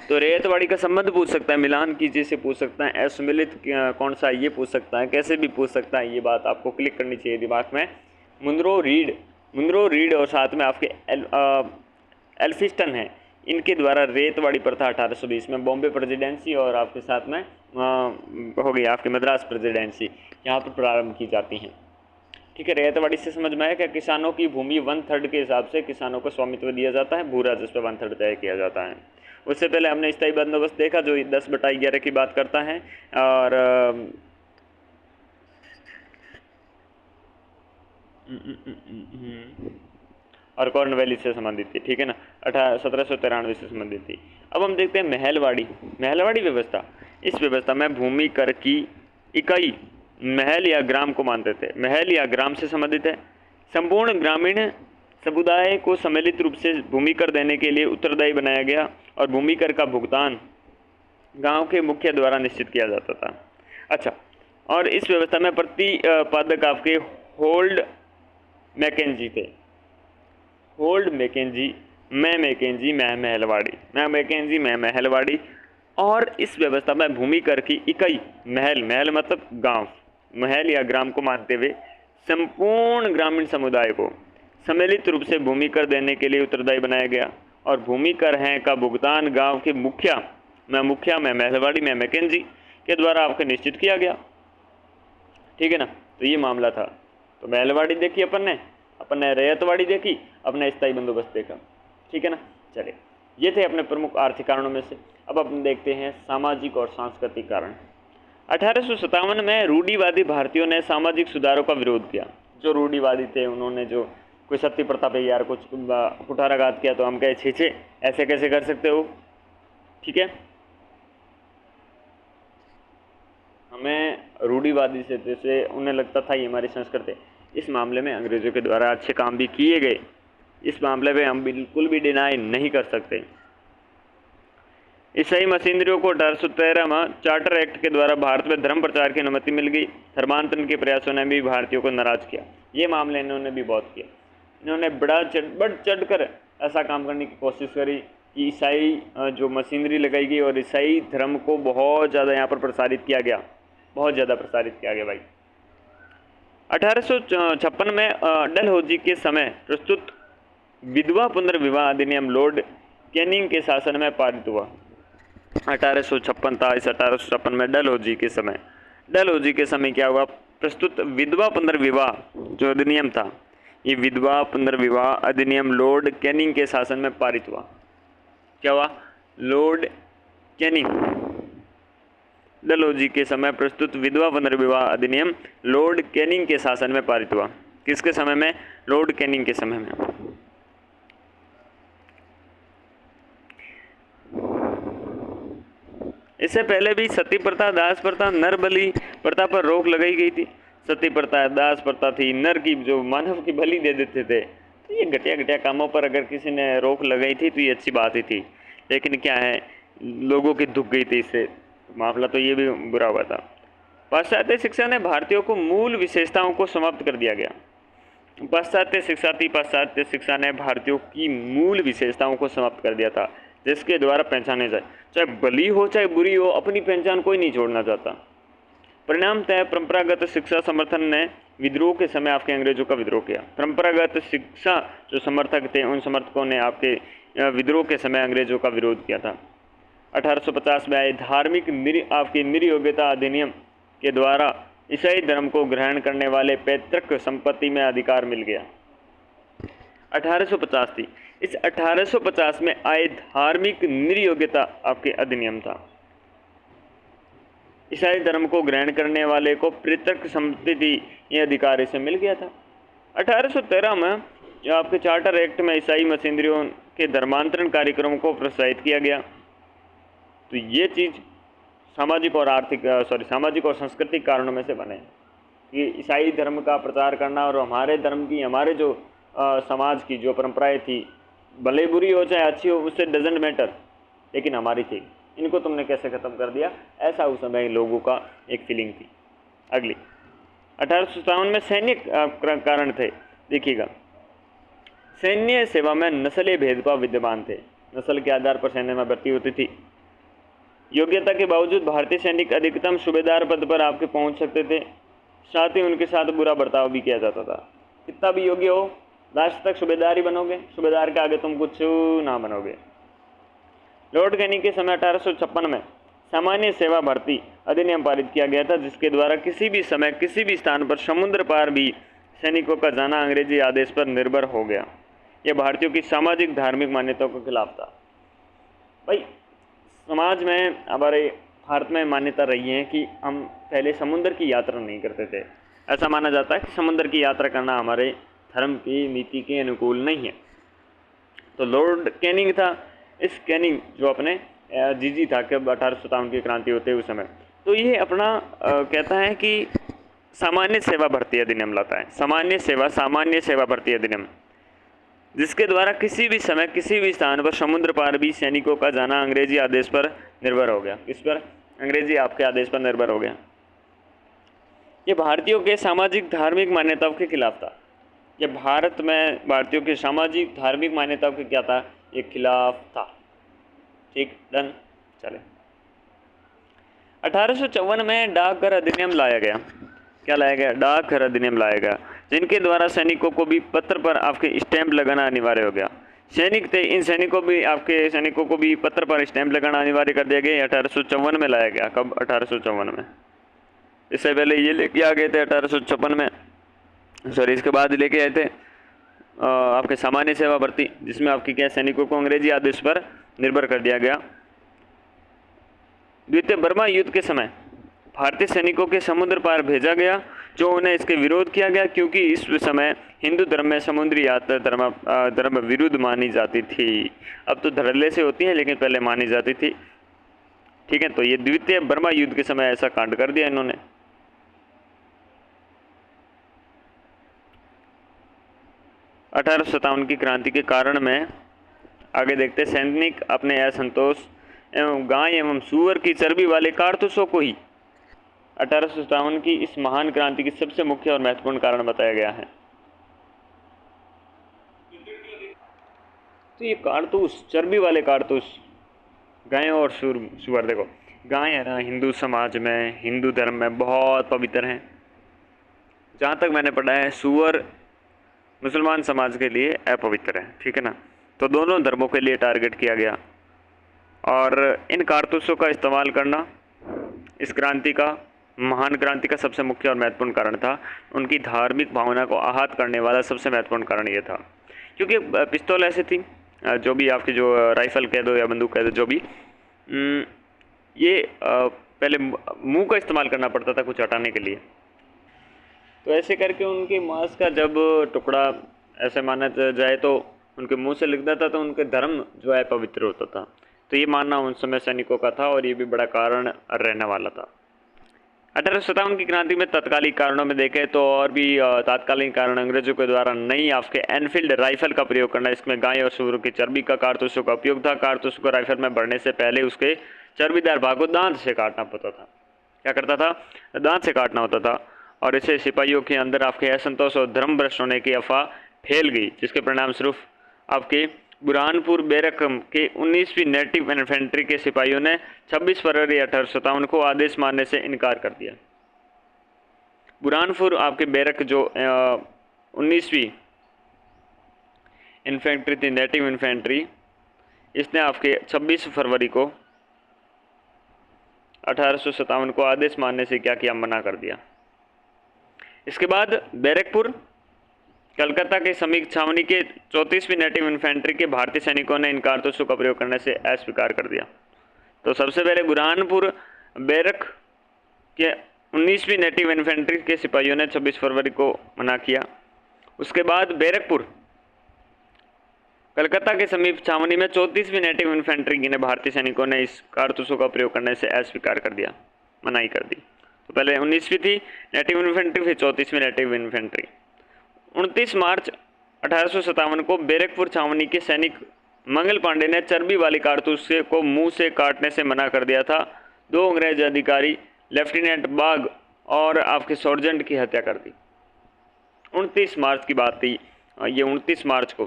तो रेतवाड़ी का संबंध पूछ सकता है, मिलान कीजिए से पूछ सकता है, असुमिलित कौन सा ये पूछ सकता है, कैसे भी पूछ सकता है। ये बात आपको क्लिक करनी चाहिए दिमाग में। मुनरो रीड और साथ में आपके एल्फिस्टन है, इनके द्वारा रेतवाड़ी प्रथा 1820 में बॉम्बे प्रेसिडेंसी और आपके साथ में हो गई आपकी मद्रास प्रेसिडेंसी, यहाँ पर प्रारंभ की जाती हैं। ठीक है, रेतवाड़ी से समझ में आया क्या, किसानों की भूमि 1/3 के हिसाब से किसानों को स्वामित्व दिया जाता है, भू राजस्व 1/3 तय किया जाता है। उससे पहले हमने स्थायी बंदोबस्त देखा जो 10/11 की बात करता है और कॉर्नवालिस से संबंधित थी। ठीक है ना, 1793 से संबंधित थी। अब हम देखते हैं महलवाड़ी व्यवस्था। इस व्यवस्था में भूमि कर की इकाई महल या ग्राम को मानते थे। महल या ग्राम से संबंधित है। संपूर्ण ग्रामीण समुदाय को सम्मिलित रूप से भूमि कर देने के लिए उत्तरदायी बनाया गया और भूमि कर का भुगतान गांव के मुखिया द्वारा निश्चित किया जाता था। अच्छा, और इस व्यवस्था में प्रतिपादक आपके होल्ड मैकेंजी थे। होल्ड मैकेंजी, मैं महलवाड़ी। और इस व्यवस्था में भूमि कर की इकाई महल मतलब गांव, महल या ग्राम को मानते हुए संपूर्ण ग्रामीण समुदाय को सम्मिलित रूप से भूमि कर देने के लिए उत्तरदायी बनाया गया और भूमि कर है का भुगतान गांव के मुखिया में महलवाड़ी में मैकेंजी के द्वारा आपको निश्चित किया गया। ठीक है ना, तो ये मामला था। तो महलवाड़ी देखी अपन ने रैयतवाड़ी देखी, अपने स्थायी बंदोबस्त देखा। ठीक है ना, चलिए ये थे अपने प्रमुख आर्थिक कारणों में से। अब अपन देखते हैं सामाजिक और सांस्कृतिक कारण। 1857 में रूढ़िवादी भारतीयों ने सामाजिक सुधारों का विरोध किया। जो रूढ़िवादी थे उन्होंने जो कोई सती प्रथा पे यार कुछ कुठाराघात किया तो हम कहे छे ऐसे कैसे कर सकते हो। ठीक है, हमें रूढ़िवादी से जैसे उन्हें लगता था ये हमारी संस्कृति। इस मामले में अंग्रेजों के द्वारा अच्छे काम भी किए गए, इस मामले में हम बिल्कुल भी डिनाई नहीं कर सकते। ईसाई मशीनरियों को 1813 में चार्टर एक्ट के द्वारा भारत में धर्म प्रचार की अनुमति मिल गई। धर्मांतरण के प्रयासों ने भी भारतीयों को नाराज किया। ये मामले इन्होंने भी बहुत किया। इन्होंने बढ़ चढ़ कर ऐसा काम करने की कोशिश करी कि ईसाई जो मशीनरी लगाई गई और ईसाई धर्म को बहुत ज़्यादा यहाँ पर प्रसारित किया गया, बहुत ज़्यादा प्रसारित किया गया भाई। 1856 में डलहौजी के समय प्रस्तुत विधवा पुनर्विवाह अधिनियम लॉर्ड कैनिंग के शासन में पारित हुआ। 1856 था, इस 1856 में डलहौजी के समय क्या हुआ, प्रस्तुत विधवा पुनर्विवाह जो अधिनियम था, ये विधवा पुनर्विवाह अधिनियम लॉर्ड कैनिंग के शासन में पारित हुआ। क्या हुआ, लॉर्ड कैनिंग, डलहौजी के समय प्रस्तुत विधवा पुनर्विवाह अधिनियम लॉर्ड कैनिंग के शासन में पारित हुआ। किसके समय में, लॉर्ड कैनिंग के समय में। इससे पहले भी सती प्रथा, दास प्रथा, नर बलि प्रथा पर रोक लगाई गई थी। सती प्रथा, दास प्रथा थी, नर की जो मानव की बलि दे देते थे, तो ये घटिया घटिया कामों पर अगर किसी ने रोक लगाई थी तो ये अच्छी बात ही थी। लेकिन क्या है, लोगों की दुख गई थी इससे, मामला तो ये भी बुरा हुआ था। पाश्चात्य शिक्षा ने भारतीयों को मूल विशेषताओं को समाप्त कर दिया गया। पाश्चात्य शिक्षा थी, पाश्चात्य शिक्षा ने भारतीयों की मूल विशेषताओं को समाप्त कर दिया था, जिसके द्वारा पहचाने जाए, चाहे भली हो चाहे बुरी हो, अपनी पहचान कोई नहीं छोड़ना चाहता। परिणाम तय परंपरागत शिक्षा समर्थन ने विद्रोह के समय आपके अंग्रेजों का विद्रोह किया। परंपरागत शिक्षा जो समर्थक थे, उन समर्थकों ने आपके विद्रोह के समय अंग्रेजों का विरोध किया था। 1850 में आए धार्मिक आपकी निर्योग्यता अधिनियम के द्वारा ईसाई धर्म को ग्रहण करने वाले पैतृक संपत्ति में अधिकार मिल गया। 1850 थी। इस 1850 में आए धार्मिक निर्योग्यता आपके अधिनियम था। ईसाई धर्म को ग्रहण करने वाले को पैतृक संपत्ति ये अधिकार इसे मिल गया था। 1813 में जो आपके चार्टर एक्ट में ईसाई मशीनरियों के धर्मांतरण कार्यक्रम को प्रोत्साहित किया गया। तो ये चीज़ सामाजिक और सांस्कृतिक कारणों में से बने कि ईसाई धर्म का प्रचार करना और हमारे धर्म की, हमारे जो समाज की जो परंपराएं थी, भले बुरी हो चाहे अच्छी हो, उससे डजेंट मैटर, लेकिन हमारी थी, इनको तुमने कैसे ख़त्म कर दिया, ऐसा उस समय लोगों का एक फीलिंग थी। अगली 1857 में सैन्य कारण थे। देखिएगा, सैन्य सेवा में नस्लीय भेदभाव विद्यमान थे। नस्ल के आधार पर सैन्य में भर्ती होती थी। योग्यता के बावजूद भारतीय सैनिक अधिकतम सूबेदार पद पर आपके पहुंच सकते थे। साथ ही उनके साथ बुरा बर्ताव भी किया जाता था। कितना भी योग्य हो, लास्ट तक सूबेदार ही बनोगे, सूबेदार के आगे तुम कुछ ना बनोगे। लॉर्ड कैनिंग के समय 1856 में सामान्य सेवा भर्ती अधिनियम पारित किया गया था, जिसके द्वारा किसी भी समय किसी भी स्थान पर समुद्र पार भी सैनिकों का जाना अंग्रेजी आदेश पर निर्भर हो गया। यह भारतीयों की सामाजिक धार्मिक मान्यताओं के खिलाफ था। भाई, समाज में, हमारे भारत में मान्यता रही है कि हम पहले समुद्र की यात्रा नहीं करते थे। ऐसा माना जाता है कि समुद्र की यात्रा करना हमारे धर्म की नीति के अनुकूल नहीं है। तो लॉर्ड कैनिंग था, इस कैनिंग जो अपने जीजी था कि 1857 की क्रांति होते उस समय, तो ये अपना कहता है कि सामान्य सेवा भर्ती अधिनियम लाता है। सामान्य सेवा भर्ती अधिनियम, जिसके द्वारा किसी भी समय किसी भी स्थान पर समुद्र पार भी सैनिकों का जाना अंग्रेजी आदेश पर निर्भर हो गया। किस पर? अंग्रेजी आपके आदेश पर निर्भर हो गया। ये भारतीयों के सामाजिक धार्मिक मान्यताओं के खिलाफ था। ये भारत में भारतीयों के सामाजिक धार्मिक मान्यताओं के क्या था? ये खिलाफ था। ठीक, डन, चले। 1854 में डाकघर अधिनियम लाया गया। क्या लाया गया? डाकघर अधिनियम लाया गया, जिनके द्वारा सैनिकों को भी पत्र पर आपके स्टैंप लगाना अनिवार्य हो गया। सैनिक थे, इन सैनिकों को भी पत्र पर स्टैंप लगाना अनिवार्य कर दिया गया। 1854 में लाया गया। कब? 1854 में। इससे पहले ये लेके आ गए थे 1856 में, सॉरी, इसके बाद लेके आए थे आपके सामान्य सेवा भर्ती, जिसमें आपकी क्या, सैनिकों को अंग्रेजी आदेश पर निर्भर कर दिया गया। द्वितीय बर्मा युद्ध के समय भारतीय सैनिकों के समुद्र पार भेजा गया, जो उन्हें इसके विरोध किया गया, क्योंकि इस समय हिंदू धर्म में समुद्री यात्रा धर्म विरुद्ध मानी जाती थी। अब तो धड़ल्ले से होती है, लेकिन पहले मानी जाती थी। ठीक है, तो ये द्वितीय बर्मा युद्ध के समय ऐसा कांड कर दिया इन्होंने। अठारह की क्रांति के कारण में आगे देखते, सैनिक अपने असंतोष एवं गाय एवं सूअर की चर्बी वाले कारतूसों को ही 1857 की इस महान क्रांति की सबसे मुख्य और महत्वपूर्ण कारण बताया गया है। तो ये कारतूस, चर्बी वाले कारतूस, गाय और सूअर, देखो गाय है ना, हिंदू समाज में, हिंदू धर्म में बहुत पवित्र हैं। जहाँ तक मैंने पढ़ा है, सूअर मुसलमान समाज के लिए अपवित्र है। ठीक है ना, तो दोनों धर्मों के लिए टारगेट किया गया, और इन कारतूसों का इस्तेमाल करना इस क्रांति का, महान क्रांति का सबसे मुख्य और महत्वपूर्ण कारण था। उनकी धार्मिक भावना को आहत करने वाला सबसे महत्वपूर्ण कारण ये था, क्योंकि पिस्तौल ऐसी थी, जो भी आपकी जो राइफल कह दो या बंदूक कह दो, जो भी, ये पहले मुंह का इस्तेमाल करना पड़ता था कुछ हटाने के लिए। तो ऐसे करके उनके मांस का जब टुकड़ा ऐसे माना जाए तो उनके मुंह से लिख जाता, तो उनके धर्म जो है पवित्र होता था। तो ये मानना उन समय सैनिकों का था और ये भी बड़ा कारण रहने वाला था। 1857 की क्रांति में तत्कालिक कारणों में देखें तो और भी तात्कालिक कारण अंग्रेजों के द्वारा नई आपके एनफील्ड राइफल का प्रयोग करना। इसमें गाय और सूअरों की चर्बी का कारतूसों का उपयोग था। कारतूसों को राइफल में भरने से पहले उसके चर्बीदार भाग को दांत से काटना पड़ता था। क्या करता था? दांत से काटना होता था। और इससे सिपाहियों के अंदर आपके असंतोष और धर्म भ्रष्ट होने की अफवाह फैल गई, जिसके परिणाम स्वरूप आपके बुरहानपुर बैरक के 19वीं नेटिव इन्फेंट्री के सिपाहियों ने 26 फरवरी 1857 को आदेश मानने से इनकार कर दिया। बुरहानपुर आपके बैरक जो 19वीं इन्फेंट्री थी, नेटिव इन्फेंट्री, इसने आपके 26 फरवरी को 1857 को आदेश मानने से क्या किया? मना कर दिया। इसके बाद बैरकपुर कलकत्ता के समीप छावनी के 34वीं नेटिव इन्फेंट्री के भारतीय सैनिकों ने इन कारतूसों का प्रयोग करने से अस्वीकार कर दिया। तो सबसे पहले बुरहानपुर बैरक के 19वीं नेटिव इन्फेंट्री के सिपाहियों ने 26 फरवरी को मना किया। उसके बाद बैरकपुर कलकत्ता के समीप छावनी में 34वीं नेटिव इन्फेंट्री ने भारतीय सैनिकों ने इस कारतूसों का प्रयोग करने से अस्वीकार कर दिया, मनाही कर दी। तो पहले 19वीं थी नेटिव इन्फेंट्री, फिर 34वीं नेटिव इन्फेंट्री। 29 मार्च 1857 को बैरकपुर छावनी के सैनिक मंगल पांडे ने चर्बी वाली कारतूस को मुंह से काटने से मना कर दिया था। 2 अंग्रेज अधिकारी लेफ्टिनेंट बाग और आपके सर्जेंट की हत्या कर दी। 29 मार्च की बात थी। ये 29 मार्च को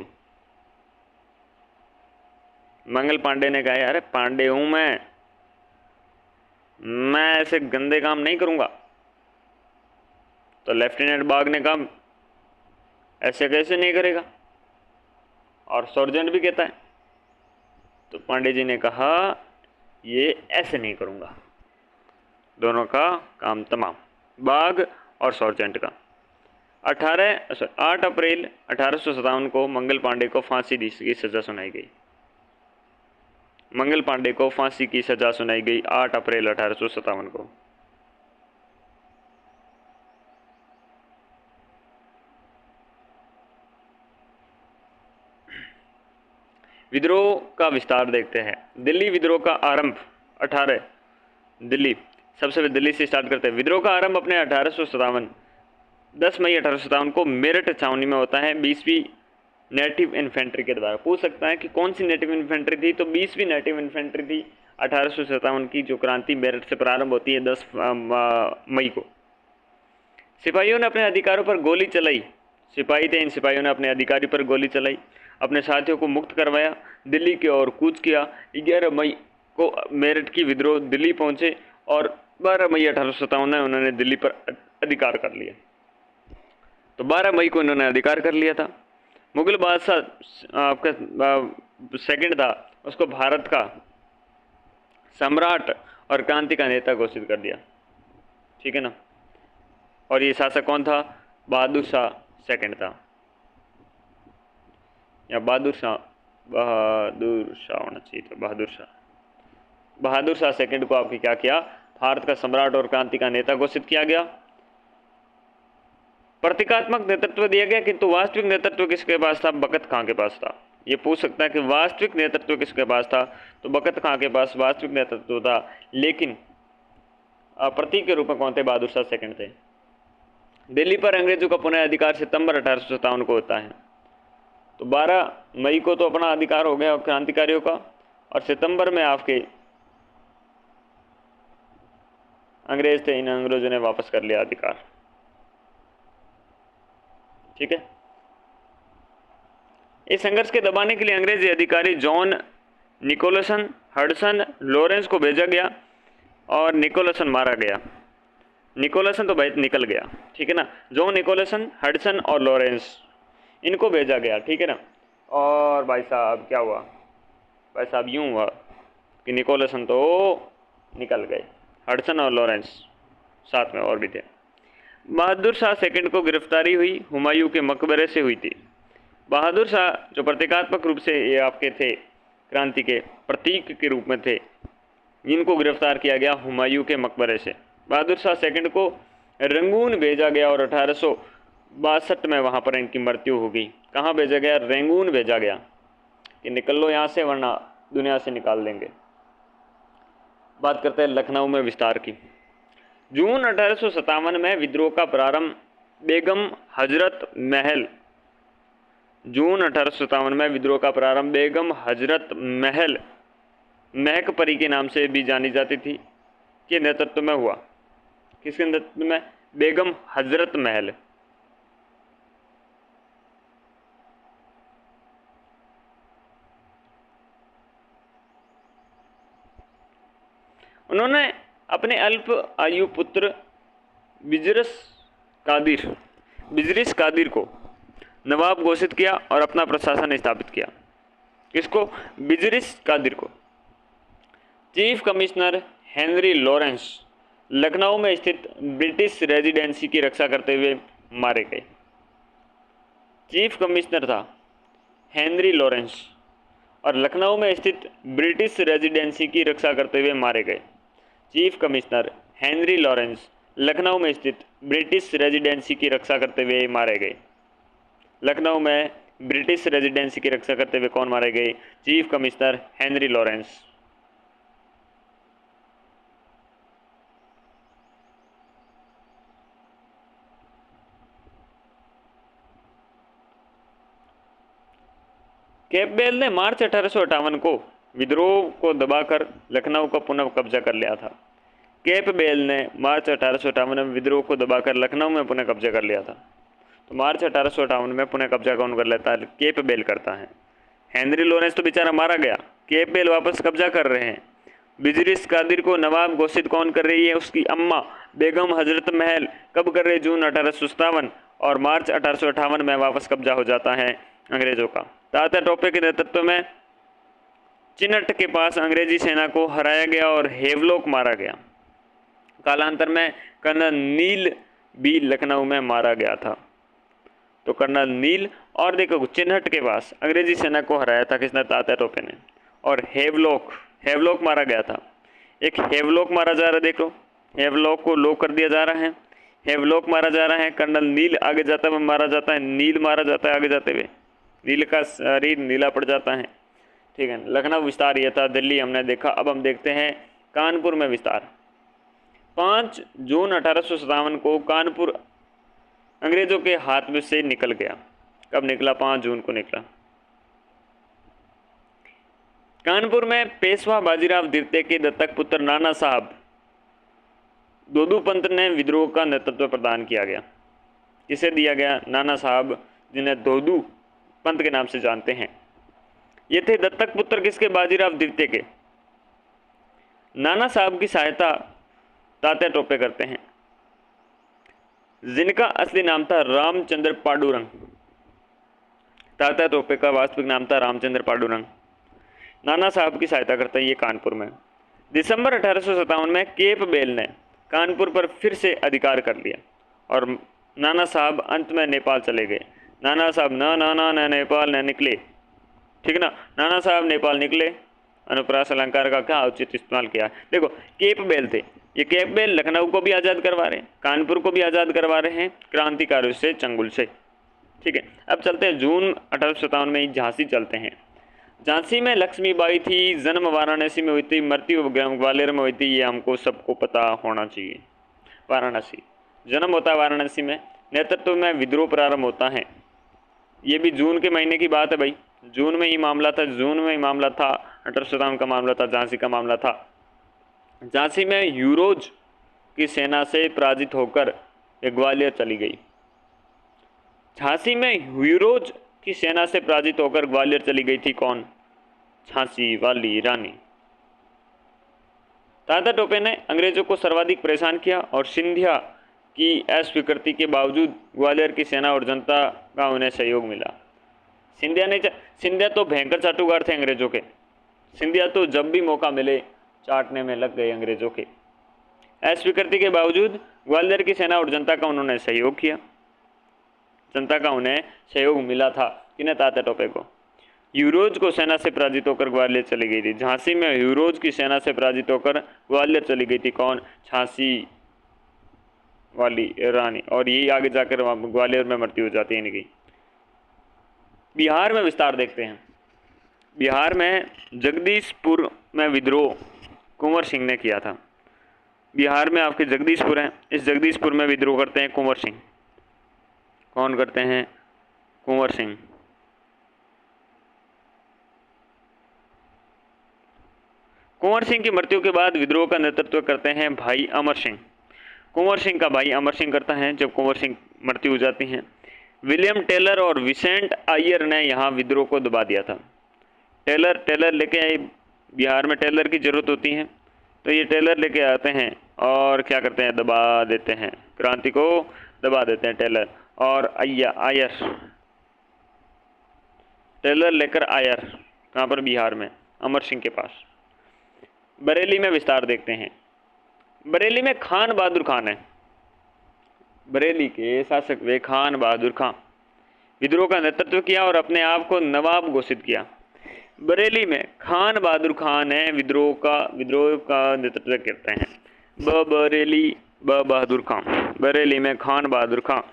मंगल पांडे ने कहा, अरे पांडे हूं मैं ऐसे गंदे काम नहीं करूंगा। तो लेफ्टिनेंट बाग ने कहा, ऐसे कैसे नहीं करेगा? और सर्जेंट भी कहता है। तो पांडे जी ने कहा, ये ऐसे नहीं करूंगा। दोनों का काम तमाम, बाग और सर्जेंट का। 8 अप्रैल 1857 को मंगल पांडे को फांसी की सजा सुनाई गई। मंगल पांडे को फांसी की सजा सुनाई गई 8 अप्रैल 1857 को। विद्रोह का विस्तार देखते हैं। दिल्ली विद्रोह का आरंभ 18 दिल्ली सबसे पहले दिल्ली से स्टार्ट करते हैं। विद्रोह का आरंभ अपने 10 मई 1857 को मेरठ छावनी में होता है 20वीं नेटिव इन्फेंट्री के द्वारा। पूछ सकता है कि कौन सी नेटिव इन्फेंट्री थी? तो 20वीं नेटिव इन्फेंट्री थी। 1857 की जो क्रांति मेरठ से प्रारंभ होती है 10 मई को। सिपाहियों ने अपने अधिकारों पर गोली चलाई। सिपाही थे, इन सिपाहियों ने अपने अधिकारी पर गोली चलाई, अपने साथियों को मुक्त करवाया, दिल्ली की ओर कूच किया। 11 मई को मेरठ की विद्रोह दिल्ली पहुंचे और 12 मई 1857 में उन्होंने दिल्ली पर अधिकार कर लिया। तो 12 मई को इन्होंने अधिकार कर लिया था। मुगल बादशाह आपका सेकंड था, उसको भारत का सम्राट और क्रांति का नेता घोषित कर दिया। ठीक है ना? और ये शासक कौन था? बहादुर शाह सेकंड था, या बहादुर शाह होना चाहिए था। बहादुर शाह सेकंड को आपके क्या किया? भारत का सम्राट और क्रांति का नेता घोषित किया गया। प्रतीकात्मक नेतृत्व दिया गया, किंतु वास्तविक नेतृत्व किसके पास था? बखत खां के पास था। ये पूछ सकता है कि वास्तविक नेतृत्व किसके पास था? तो बखत खां के पास वास्तविक नेतृत्व था, लेकिन प्रतीक के रूप में कौन थे? बहादुर शाह सेकंड थे। दिल्ली पर अंग्रेजों का पुनः अधिकार सितंबर 1857 को होता है। तो 12 मई को तो अपना अधिकार हो गया क्रांतिकारियों का, और सितंबर में आपके अंग्रेज थे, इन अंग्रेजों ने वापस कर लिया अधिकार। ठीक है। इस संघर्ष के दबाने के लिए अंग्रेजी अधिकारी जॉन निकोलसन, हडसन, लॉरेंस को भेजा गया और निकोलसन मारा गया। निकोलसन तो भाई निकल गया, ठीक है ना। जॉन निकोलसन, हडसन और लॉरेंस, इनको भेजा गया, ठीक है ना। और भाई साहब क्या हुआ? भाई साहब यूं हुआ कि निकोलसन तो निकल गए, हडसन और लॉरेंस साथ में और भी थे। बहादुर शाह सेकंड को गिरफ्तारी हुई, हुमायूं के मकबरे से हुई थी। बहादुर शाह जो प्रतीकात्मक रूप से ये आपके थे, क्रांति के प्रतीक के रूप में थे, इनको गिरफ्तार किया गया हुमायूं के मकबरे से। बहादुर शाह सेकंड को रंगून भेजा गया और 1862 में वहाँ पर इनकी मृत्यु हो गई। कहाँ भेजा गया? रंगून भेजा गया कि निकल लो यहाँ से वरना दुनिया से निकाल देंगे। बात करते हैं लखनऊ में विस्तार की। जून 1857 में विद्रोह का प्रारंभ बेगम हजरत महल, जून 1857 में विद्रोह का प्रारंभ बेगम हजरत महल महकपरी के नाम से भी जानी जाती थी के नेतृत्व में हुआ। किसके नेतृत्व में? बेगम हजरत महल। उन्होंने अपने अल्प आयु पुत्र बिजरिस कादिर को नवाब घोषित किया और अपना प्रशासन स्थापित किया। किसको? बिजरिस कादिर को। Chief commissioner Henry Lawrence Lucknow में स्थित ब्रिटिश रेजिडेंसी की रक्षा करते हुए मारे गए। चीफ कमिश्नर था हेनरी लॉरेंस और लखनऊ में स्थित ब्रिटिश रेजिडेंसी की रक्षा करते हुए मारे गए। Chief commissioner Henry Lawrence Lucknow में स्थित ब्रिटिश रेजिडेंसी की रक्षा करते हुए मारे गए। लखनऊ में ब्रिटिश रेजिडेंसी की रक्षा करते हुए कौन मारे गए? Chief commissioner Henry Lawrence. Campbell ने मार्च 1858 को विद्रोह को दबाकर लखनऊ का पुनः कब्जा कर लिया था। कैपबेल ने मार्च 1858 में विद्रोह को दबाकर लखनऊ में पुनः कब्जा कर लिया था। तो मार्च 1858 में पुनः कब्जा कौन कर लेता है? कैपबेल करता है। हेनरी लॉरेंस तो बेचारा मारा गया, कैपबेल वापस कब्जा कर रहे हैं। बिजरिस कादिर को नवाब घोषित कौन कर रही है? उसकी अम्मा बेगम हजरत महल। कब कर रही? जून 1857। और मार्च 1858 में वापस कब्जा हो जाता है अंग्रेजों का। तात्या टोपे के नेतृत्व में चिनट के पास अंग्रेजी सेना को हराया गया और हेवलॉक मारा गया। कालांतर में कर्नल नील भी लखनऊ में मारा गया था। तो कर्नल नील और देखो चिन्हट के पास अंग्रेजी सेना को हराया था किसने? तात्या टोपे ने। और हेवलॉक मारा गया था। एक हेवलॉक मारा जा रहा है, देखो हेवलॉक को लॉक कर दिया जा रहा है, हेवलॉक मारा जा रहा है। कर्नल नील आगे जाता हुआ मारा जाता है, नील मारा जाता है आगे जाते हुए, नील का शरीर नीला पड़ जाता है। ठीक है, लखनऊ विस्तार यह था, दिल्ली हमने देखा। अब हम देखते हैं कानपुर में विस्तार। 5 जून 1857 को कानपुर अंग्रेजों के हाथ में से निकल गया। कब निकला? 5 जून को निकला। कानपुर में पेशवा बाजीराव द्वितीय के दत्तक पुत्र नाना साहब दोदू पंत ने विद्रोह का नेतृत्व प्रदान किया गया। किसे दिया गया? नाना साहब, जिन्हें दोदू पंत के नाम से जानते हैं। ये थे दत्तक पुत्र किसके? बाजीराव द्वितीय के। नाना साहब की सहायता तात्या टोपे करते हैं, जिनका असली नाम था रामचंद्र पांडुरंग। तात्या टोपे का वास्तविक नाम था रामचंद्र पांडुरंग। नाना साहब की सहायता करते हैं ये कानपुर में। दिसंबर 1857 में कैपबेल ने कानपुर पर फिर से अधिकार कर लिया और नाना साहब अंत में नेपाल चले गए। नाना साहब न नेपाल न निकले, ठीक ना, नाना साहब नेपाल निकले। अनुप्रास अलंकार का क्या उचित इस्तेमाल किया? देखो कैपबेल थे, ये कैपबेल लखनऊ को भी आज़ाद करवा रहे हैं, कानपुर को भी आज़ाद करवा रहे हैं क्रांतिकारियों से, चंगुल से। ठीक है, अब चलते हैं जून 1857 में झांसी चलते हैं। झांसी में लक्ष्मीबाई थी, जन्म वाराणसी में हुई थी, मृत्यु ग्वालियर में हुई थी, ये हमको सबको पता होना चाहिए। वाराणसी जन्म होता है, वाराणसी में। नेतृत्व में विद्रोह प्रारंभ होता है, ये भी जून के महीने की बात है भाई, जून में ही मामला था, जून में ही मामला था। 1857 का मामला था, झांसी का मामला था। झांसी में यूरोज की सेना से पराजित होकर ग्वालियर चली गई। झांसी में यूरोज की सेना से पराजित होकर ग्वालियर चली गई थी कौन? झांसी वाली रानी। तात्या टोपे ने अंग्रेजों को सर्वाधिक परेशान किया और सिंधिया की अस्वीकृति के बावजूद ग्वालियर की सेना और जनता का उन्हें सहयोग मिला। सिंधिया तो भयंकर चाटुकार थे अंग्रेजों के। सिंधिया तो जब भी मौका मिले चाटने में लग गए अंग्रेजों के। अस्वीकृति के बावजूद ग्वालियर की सेना और जनता का उन्होंने सहयोग किया, जनता का उन्हें सहयोग मिला था। किन्हें? तात्या टोपे को। यूरोज को सेना से पराजित होकर ग्वालियर चली गई थी। झांसी में यूरोज की सेना से पराजित होकर ग्वालियर चली गई थी कौन? झांसी वाली रानी। और यही आगे जाकर ग्वालियर में मृत्यु हो जाती है इनकी। बिहार में विस्तार देखते हैं। बिहार में जगदीशपुर में विद्रोह कुंवर सिंह ने किया था। बिहार में आपके जगदीशपुर है, इस जगदीशपुर में विद्रोह करते हैं कुंवर सिंह। कौन करते हैं? कुंवर सिंह। कुंवर सिंह की मृत्यु के बाद विद्रोह का नेतृत्व करते हैं भाई अमर सिंह। कुंवर सिंह का भाई अमर सिंह करता है जब कुंवर सिंह मृत्यु हो जाती है। विलियम टेलर और विसेंट आयर ने यहाँ विद्रोह को दबा दिया था। टेलर लेके आए, बिहार में टेलर की जरूरत होती है, तो ये टेलर लेके आते हैं और क्या करते हैं? दबा देते हैं, क्रांति को दबा देते हैं टेलर और आयर। टेलर लेकर आयर कहाँ पर? बिहार में, अमर सिंह के पास। बरेली में विस्तार देखते हैं। बरेली में खान बहादुर खान है, बरेली के शासक वे खान बहादुर खान विद्रोह का नेतृत्व किया और अपने आप को नवाब घोषित किया। बरेली में खान बहादुर खान है विद्रोह का नेतृत्व करते हैं। बरेली बहादुर खान, बरेली में खान बहादुर खान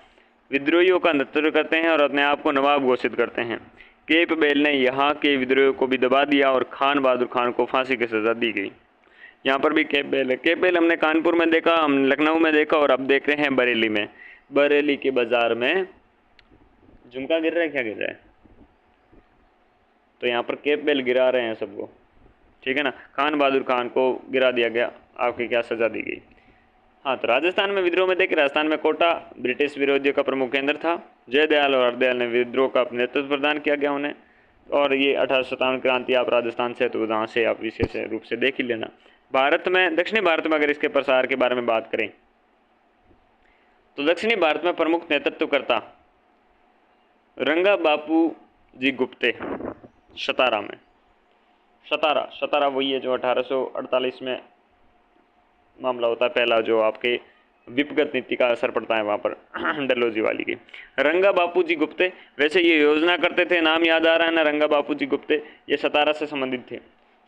विद्रोहियों का नेतृत्व करते हैं और अपने आप को नवाब घोषित करते हैं। कैपबेल ने यहाँ के विद्रोहियों को भी दबा दिया और खान बहादुर खान को फांसी की सजा दी गई। यहाँ पर भी कैपबेल है। कैपबेल हमने कानपुर में देखा, हम लखनऊ में देखा और अब देख रहे हैं बरेली में। बरेली के बाजार में झुमका गिर रहा है, क्या गिर रहा है? तो यहाँ पर कैपबेल गिरा रहे हैं सबको, ठीक है ना। खान बहादुर खान को गिरा दिया गया, आपकी क्या सजा दी गई। हाँ, तो राजस्थान में विद्रोह में देखिए, राजस्थान में कोटा ब्रिटिश विरोधियों का प्रमुख केंद्र था। जयदयाल और हरदयाल ने विद्रोह का नेतृत्व प्रदान किया गया उन्हें, और ये 1857 क्रांति आप राजस्थान से, तो वहाँ से आप विशेष रूप से देख ही लेना। भारत में, दक्षिणी भारत में अगर इसके प्रसार के बारे में बात करें तो दक्षिणी भारत में प्रमुख नेतृत्वकर्ता रंगा बापू जी गुप्ते, सतारा में। सतारा वही है जो 1848 में मामला होता है पहला, जो आपके विपगत नीति का असर पड़ता है वहाँ पर डलहौजी वाली की। रंगा बापू जी गुप्ते, वैसे ये योजना करते थे, नाम याद आ रहा है ना, रंगा बापू जी गुप्ते, ये सतारा से संबंधित थे।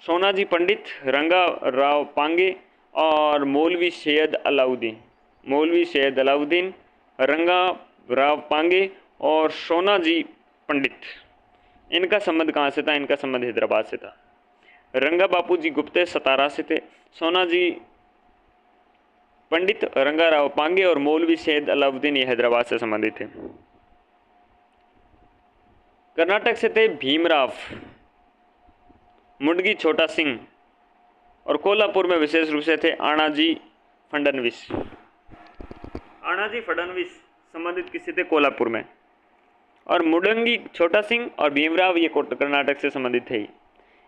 सोनाजी पंडित, रंगा राव पांगे और मौलवी सैयद अलाउद्दीन, रंगा राव पांगे और सोनाजी पंडित, इनका संबंध कहाँ से था? इनका संबंध हैदराबाद से था। रंगा बापू जी गुप्ते सतारा से थे, सोनाजी पंडित, रंगा राव पांगे और मौलवी सैयद अलाउद्दीन ये हैदराबाद से संबंधित थे। कर्नाटक से थे भीमराव, मुंडगी छोटा सिंह, और कोल्हापुर में विशेष रूप से थे आणाजी फडणवीस। आणाजी फडणवीस संबंधित किससे थे? कोल्हापुर में। और मुंडगी छोटा सिंह और भीमराव ये कर्नाटक से संबंधित थे।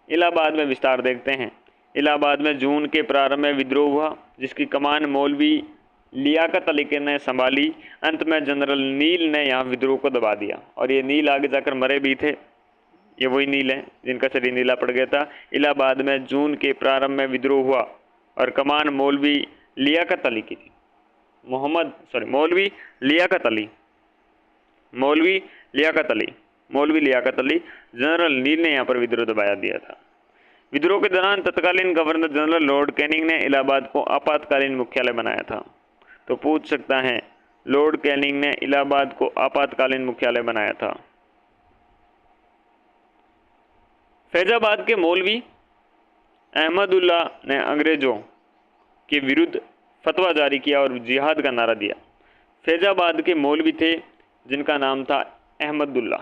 इलाहाबाद में विस्तार देखते हैं। इलाहाबाद में जून के प्रारंभ में विद्रोह हुआ, जिसकी कमान मौलवी लियाकत अली ने संभाली। अंत में जनरल नील ने यहाँ विद्रोह को दबा दिया, और ये नील आगे जाकर मरे भी थे। ये वही नील हैं जिनका शरीर नीला पड़ गया था। इलाहाबाद में जून के प्रारंभ में विद्रोह हुआ और कमान मौलवी लियाकत अली की थी। मौलवी लियाकत अली जनरल नील ने यहाँ पर विद्रोह दबाया दिया था। विद्रोह के दौरान तत्कालीन गवर्नर जनरल लॉर्ड कैनिंग ने इलाहाबाद को आपातकालीन मुख्यालय बनाया था। तो पूछ सकता है, लॉर्ड कैनिंग ने इलाहाबाद को आपातकालीन मुख्यालय बनाया था। फैजाबाद के मौलवी अहमदुल्ला ने अंग्रेजों के विरुद्ध फतवा जारी किया और जिहाद का नारा दिया। फैजाबाद के मौलवी थे जिनका नाम था अहमदुल्ला।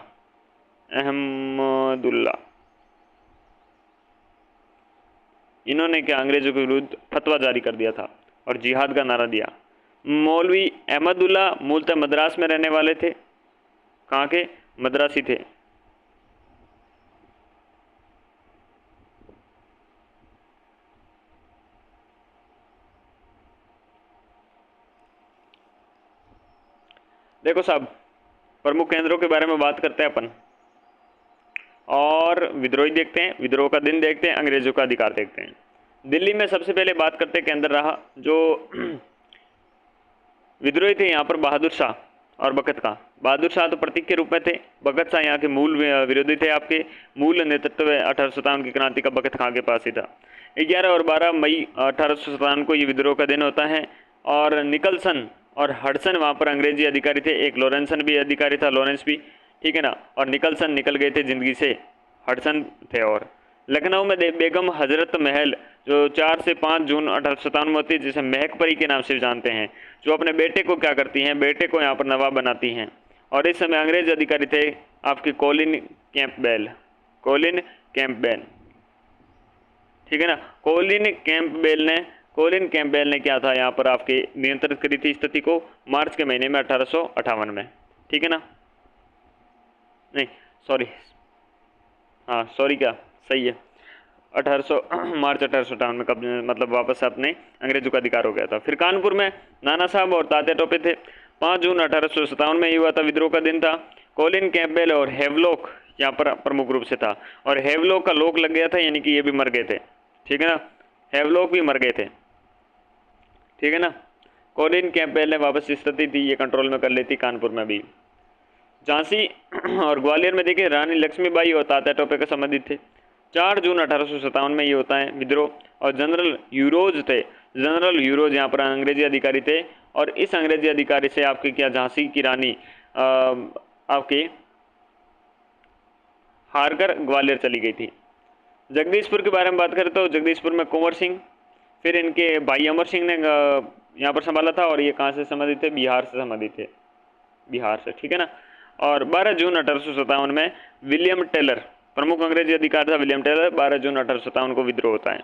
इन्होंने क्या? अंग्रेजों के विरुद्ध फतवा जारी कर दिया था और जिहाद का नारा दिया। मौलवी अहमदुल्ला मूलतः मद्रास में रहने वाले थे। कहाँ के? मद्रासी थे। देखो साहब, प्रमुख केंद्रों के बारे में बात करते हैं अपन, और विद्रोही देखते हैं, विद्रोह का दिन देखते हैं, अंग्रेजों का अधिकार देखते हैं। दिल्ली में सबसे पहले बात करते हैं केंद्र रहा जो विद्रोही थे यहाँ पर बहादुर शाह और बखत खां। बहादुर शाह तो प्रतीक के रूप में थे, बखत शाह यहाँ के मूल विरोधी थे। आपके मूल नेतृत्व 1857 की क्रांति का बखत खां के पास ही था। 11 और 12 मई 1857 को ये विद्रोह का दिन होता है, और निकलसन और हडसन वहाँ पर अंग्रेजी अधिकारी थे। एक लॉरेंसन भी अधिकारी था, लॉरेंस भी, ठीक है ना। और निकलसन निकल गए थे जिंदगी से हडसन थे। और लखनऊ में बेगम हजरत महल जो 4 से 5 जून 1857 में होती है, जिसे महक परी के नाम से जानते हैं, जो अपने बेटे को क्या करती हैं, बेटे को यहाँ पर नवाब बनाती हैं। और इस समय अंग्रेज अधिकारी थे आपके कॉलिन कैंपबेल, कॉलिन कैंपबेल, ठीक है ना। कॉलिन कैंपबेल ने क्या था यहाँ पर आपके नियंत्रित करी थी स्थिति को मार्च के महीने में 1858 में, ठीक है ना। नहीं सॉरी, हाँ सॉरी, क्या सही है, 1800 मार्च 1858 में कब मतलब वापस अपने अंग्रेजों का अधिकार हो गया था। फिर कानपुर में नाना साहब और तात्या टोपे थे। 5 जून 1857 में ये हुआ था, विद्रोह का दिन था। कॉलिन कैंपबेल और हेवलॉक यहाँ पर प्रमुख रूप से था, और हेवलॉक का लोक लग गया था, यानी कि ये भी मर गए थे, ठीक है ना, हेवलॉक भी मर गए थे, ठीक है ना। कॉलिन कैंपबेल ने वापस स्थिति थी ये कंट्रोल में कर लेती कानपुर में भी। झांसी और ग्वालियर में देखिए रानी लक्ष्मीबाई और तात्या टोपे के संबंधित थे। 4 जून 1857 में ये होता है विद्रोह। और जनरल यूरोज थे, जनरल यूरोज यहाँ पर अंग्रेजी अधिकारी थे, और इस अंग्रेजी अधिकारी से आपकी क्या झांसी की रानी आपकी हारकर ग्वालियर चली गई थी। जगदीशपुर के बारे में बात करें तो जगदीशपुर में कुंवर सिंह, फिर इनके भाई अमर सिंह ने यहाँ पर संभाला था, और ये कहाँ से संबंधित थे, बिहार से संबंधित थे, बिहार से, ठीक है ना। और 12 जून 1857 में विलियम टेलर, प्रमुख अंग्रेजी अधिकारी था विलियम टेलर, 12 जून 1857 को विद्रोह होता है।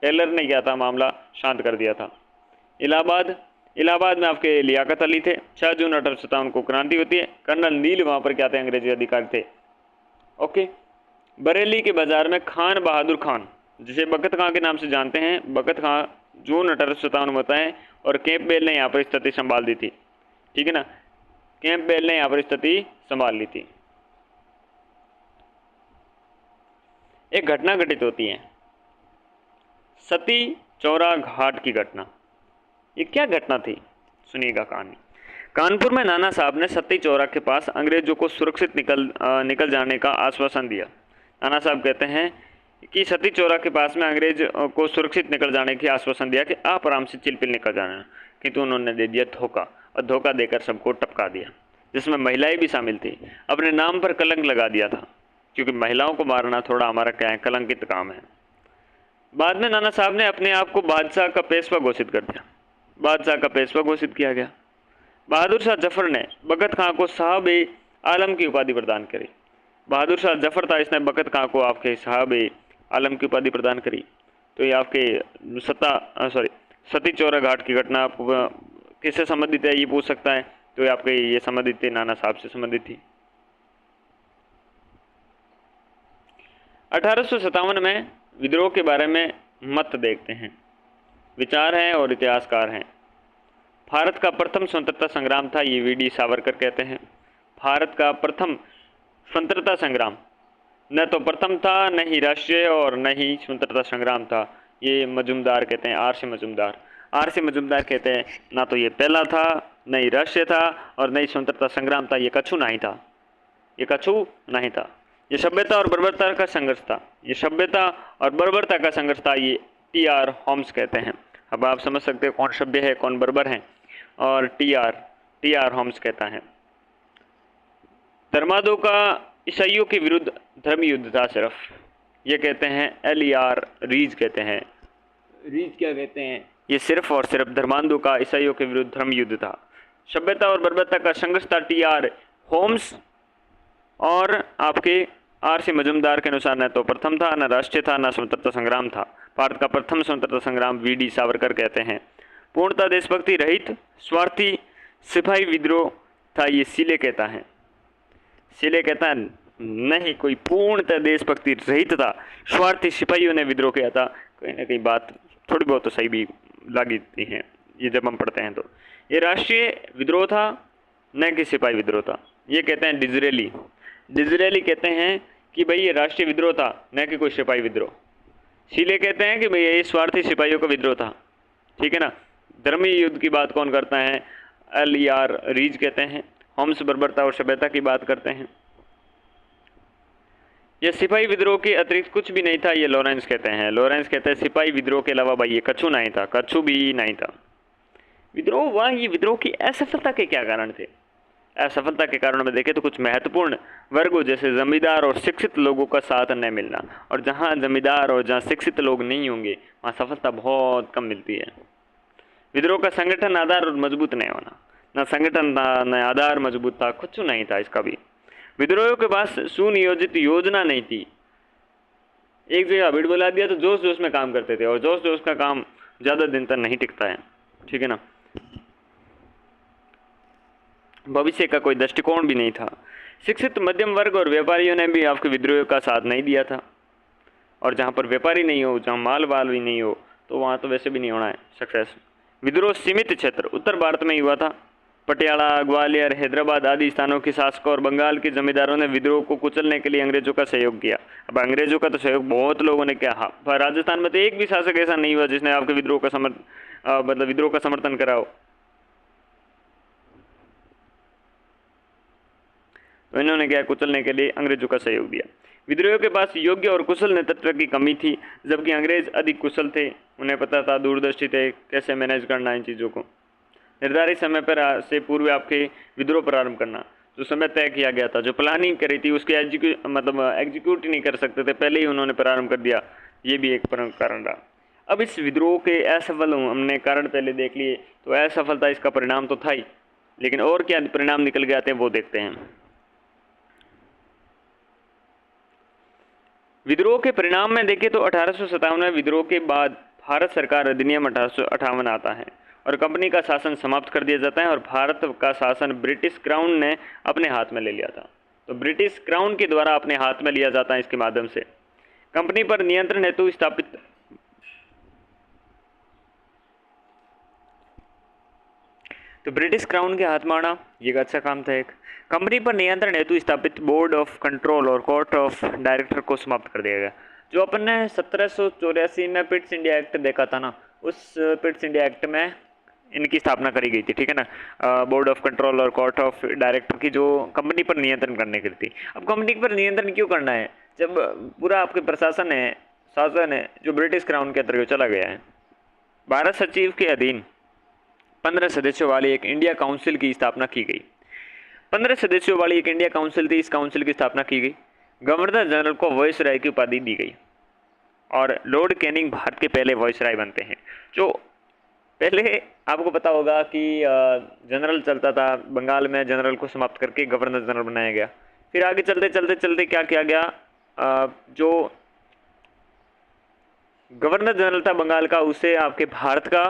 टेलर ने क्या था, मामला शांत कर दिया था। इलाहाबाद में आपके लियाकत अली थे। 6 जून 1857 को क्रांति होती है। कर्नल नील वहाँ पर क्या थे, अंग्रेजी अधिकारी थे। ओके, बरेली के बाजार में खान बहादुर खान, जिसे बकत खां के नाम से जानते हैं, बकत खां जून 1857 में होता है, और कैंपबेल ने यहाँ पर स्थिति संभाल दी थी, ठीक है ना। कैंपबेल ने यहाँ पर स्थिति संभाल ली थी। एक घटना घटित होती है, सती चौरा घाट की घटना। ये क्या घटना थी, सुनिएगा कहानी। कानपुर में नाना साहब ने सती चौरा के पास अंग्रेजों को सुरक्षित निकल जाने का आश्वासन दिया। नाना साहब कहते हैं कि सती चौरा के पास में अंग्रेज को सुरक्षित निकल जाने की आश्वासन दिया कि आप आराम से चिलपिल निकल जाना, किंतु उन्होंने दे दिया धोखा, और धोखा देकर सबको टपका दिया, जिसमें महिलाएं भी शामिल थी। अपने नाम पर कलंक लगा दिया था, क्योंकि महिलाओं को मारना थोड़ा हमारा क्या है, कलंकित काम है। बाद में नाना साहब ने अपने आप को बादशाह का पेशवा घोषित कर दिया, बादशाह का पेशवा घोषित किया गया। बहादुर शाह जफर ने बकत खां को साहब ए आलम की उपाधि प्रदान करी। बहादुर शाह जफर था, इसने बकत खां को आपके साहब ए आलम की उपाधि प्रदान करी। तो ये आपके सती चौरा घाट की घटना किससे संबंधित है, ये पूछ सकता है, तो ये आपके ये संबंधित थी, नाना साहब से संबंधित थी। 1857 में विद्रोह के बारे में मत देखते हैं, विचार हैं और इतिहासकार हैं। भारत का प्रथम स्वतंत्रता संग्राम था, ये वी डी सावरकर कहते हैं। भारत का प्रथम स्वतंत्रता संग्राम न तो प्रथम था, न ही राष्ट्रीय, और न ही स्वतंत्रता संग्राम था, ये मजुमदार कहते हैं, आर सी मजुमदार कहते हैं, ना तो ये पहला था, न ही राष्ट्रीय था, और न ही स्वतंत्रता संग्राम था, ये कछु नहीं था, ये कछु नहीं था। ये सभ्यता और बर्बरता का संघर्ष था, ये सभ्यता और बर्बरता का संघर्ष था, ये टी आर होम्स कहते हैं। अब आप समझ सकते हैं कौन सभ्य है कौन बर्बर है, और टी आर होम्स कहता है। धर्मादों का ईसाइयों के विरुद्ध धर्म युद्ध था सिर्फ, ये कहते हैं LER रीज कहते हैं। रीज क्या कहते हैं, ये सिर्फ और सिर्फ धर्मांधों का ईसाइयों के विरुद्ध धर्म युद्ध था। सभ्यता और बर्बरता का संघर्ष था टी आर होम्स और आपके आर सी मजुमदार के अनुसार न तो प्रथम था, न राष्ट्रीय था, न स्वतंत्रता संग्राम था। भारत का प्रथम स्वतंत्रता संग्राम वी डी सावरकर कहते हैं। पूर्णतः देशभक्ति रहित स्वार्थी सिपाही विद्रोह था, ये सीले कहता है। सीले कहता है नहीं, कोई पूर्णतः देशभक्ति रहित था, स्वार्थी सिपाहियों ने विद्रोह किया था। कहीं ना कहीं बात थोड़ी बहुत तो सही भी लगती है ये जब हम पढ़ते हैं तो। ये राष्ट्रीय विद्रोह था, न कि सिपाही विद्रोह था, ये कहते हैं डिजरेली कहते हैं कि भाई ये राष्ट्रीय विद्रोह था, न कि कोई सिपाही विद्रोह। सीले कहते हैं कि भाई ये स्वार्थी सिपाहियों का विद्रोह था, ठीक है ना। धर्मी युद्ध की बात कौन करता है, LER रीज कहते हैं। होम्स बर्बरता और सभ्यता की बात करते हैं। ये सिपाही विद्रोह के अतिरिक्त कुछ भी नहीं था, ये लॉरेंस कहते हैं। लॉरेंस कहते हैं सिपाही विद्रोह के अलावा भाई ये कछु नहीं था, कछु भी नहीं था। विद्रोह हुआ, ये विद्रोह की असफलता के क्या कारण थे, असफलता के कारणों में देखें तो कुछ महत्वपूर्ण वर्गों जैसे जमींदार और शिक्षित लोगों का साथ न मिलना, और जहाँ जमींदार और जहाँ शिक्षित लोग नहीं होंगे वहाँ सफलता बहुत कम मिलती है। विद्रोह का संगठन आधार और मजबूत नहीं होना, न संगठन था न आधार मजबूत था, कुछ नहीं था इसका भी। विद्रोहियों के पास सुनियोजित योजना नहीं थी, एक जगह भीड़ बुला दिया तो जोश जोश में काम करते थे, और जोश जोश का काम ज़्यादा दिन तक नहीं टिकता है, ठीक है ना। भविष्य का कोई दृष्टिकोण भी नहीं था। शिक्षित मध्यम वर्ग और व्यापारियों ने भी आपके विद्रोह का साथ नहीं दिया था, और जहाँ पर व्यापारी नहीं हो, जहाँ माल वाल भी नहीं हो, तो वहाँ तो वैसे भी नहीं होना है सक्सेस। विद्रोह सीमित क्षेत्र उत्तर भारत में ही हुआ था। पटियाला, ग्वालियर, हैदराबाद आदि स्थानों के शासकों और बंगाल के जमींदारों ने विद्रोह को कुचलने के लिए अंग्रेजों का सहयोग किया। अब अंग्रेजों का तो सहयोग बहुत लोगों ने किया, पर राजस्थान में तो एक भी शासक ऐसा नहीं हुआ जिसने आपके विद्रोह का विद्रोह का समर्थन करा हो। तो इन्होंने क्या कुचलने के लिए अंग्रेजों का सहयोग दिया। विद्रोहियों के पास योग्य और कुशल नेतृत्व की कमी थी, जबकि अंग्रेज अधिक कुशल थे, उन्हें पता था, दूरदर्शी थे, कैसे मैनेज करना इन चीज़ों को। निर्धारित समय पर से पूर्व आपके विद्रोह प्रारंभ करना, जो समय तय किया गया था, जो प्लानिंग करी थी उसके एग्जीक्यूट ही नहीं कर सकते थे, पहले ही उन्होंने प्रारंभ कर दिया, ये भी एक कारण रहा। अब इस विद्रोह के असफल हमने कारण पहले देख लिए, तो असफलता इसका परिणाम तो था ही, लेकिन और क्या परिणाम निकल के आते हैं वो देखते हैं। विद्रोह के परिणाम में देखें तो 1857 में विद्रोह के बाद भारत सरकार अधिनियम 1858 आता है और कंपनी का शासन समाप्त कर दिया जाता है, और भारत का शासन ब्रिटिश क्राउन ने अपने हाथ में ले लिया था। तो ब्रिटिश क्राउन के द्वारा अपने हाथ में लिया जाता है, इसके माध्यम से कंपनी पर नियंत्रण हेतु स्थापित तो ब्रिटिश क्राउन के हाथ में आना ये एक अच्छा काम था। एक कंपनी पर नियंत्रण हेतु स्थापित बोर्ड ऑफ कंट्रोल और कोर्ट ऑफ डायरेक्टर को समाप्त कर दिया गया। जो अपन ने 1784 में पिट्स इंडिया एक्ट देखा था ना, उस पिट्स इंडिया एक्ट में इनकी स्थापना करी गई थी, ठीक है ना। बोर्ड ऑफ कंट्रोल और कोर्ट ऑफ डायरेक्टर की जो कंपनी पर नियंत्रण करने की थी। अब कंपनी पर नियंत्रण क्यों करना है जब पूरा आपके प्रशासन है, शासन है, जो ब्रिटिश क्राउन के अंतर्गत चला गया है। भारत सचिव के अधीन 15 सदस्यों वाली एक इंडिया काउंसिल की स्थापना की गई। 15 सदस्यों वाली एक इंडिया काउंसिल थी, इस काउंसिल की स्थापना की गई। गवर्नर जनरल को वायसराय की उपाधि दी गई, और लॉर्ड कैनिंग भारत के पहले वायसराय बनते हैं। जो पहले आपको पता होगा कि जनरल चलता था बंगाल में, जनरल को समाप्त करके गवर्नर जनरल बनाया गया। फिर आगे चलते चलते चलते क्या किया गया, जो गवर्नर जनरल था बंगाल का, उसे आपके भारत का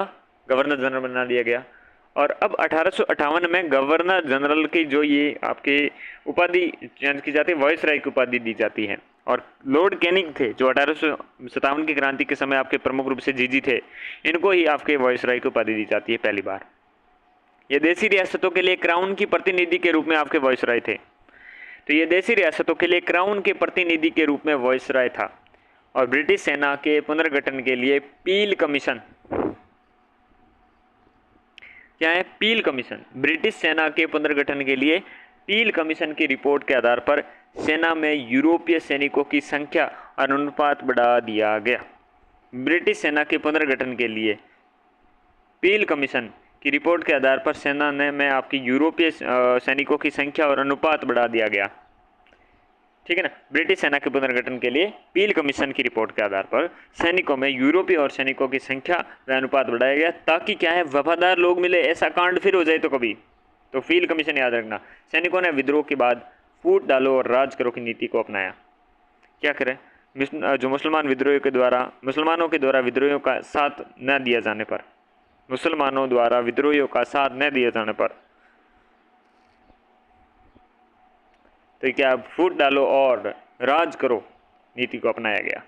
गवर्नर जनरल बना दिया गया। और अब 1858 में गवर्नर जनरल की जो ये आपके उपाधि चेंज की जाती है, वायसराय की उपाधि दी जाती है। और लॉर्ड कैनिंग थे जो 1857 की क्रांति के समय आपके प्रमुख रूप से जीजी थे, इनको ही आपके वायसराय की उपाधि दी जाती है पहली बार। ये देशी रियासतों के लिए क्राउन की प्रतिनिधि के रूप में आपके वायसराय थे। तो ये देशी रियासतों के लिए क्राउन के प्रतिनिधि के रूप में वायसराय था। और ब्रिटिश सेना के पुनर्गठन के लिए पील कमीशन, क्या है पील कमीशन, ब्रिटिश सेना के पुनर्गठन के लिए पील कमीशन की रिपोर्ट के आधार पर सेना में यूरोपीय सैनिकों की संख्या और अनुपात बढ़ा दिया गया। ब्रिटिश सेना के पुनर्गठन के लिए पील कमीशन की रिपोर्ट के आधार पर सेना में आपकी यूरोपीय सैनिकों की संख्या और अनुपात बढ़ा दिया गया, ठीक है ना। ब्रिटिश सेना के पुनर्गठन के लिए पील कमीशन की रिपोर्ट के आधार पर सैनिकों में यूरोपीय और सैनिकों की संख्या व अनुपात बढ़ाया गया, ताकि क्या है वफादार लोग मिले, ऐसा कांड फिर हो जाए तो कभी। तो पील कमीशन याद रखना। सैनिकों ने विद्रोह के बाद फूट डालो और राज करो की नीति को अपनाया। क्या करें, जो मुसलमानों के द्वारा विद्रोहियों का साथ न दिया जाने पर, मुसलमानों द्वारा विद्रोहियों का साथ न दिए जाने पर तो क्या फूट डालो और राज करो नीति को अपनाया गया।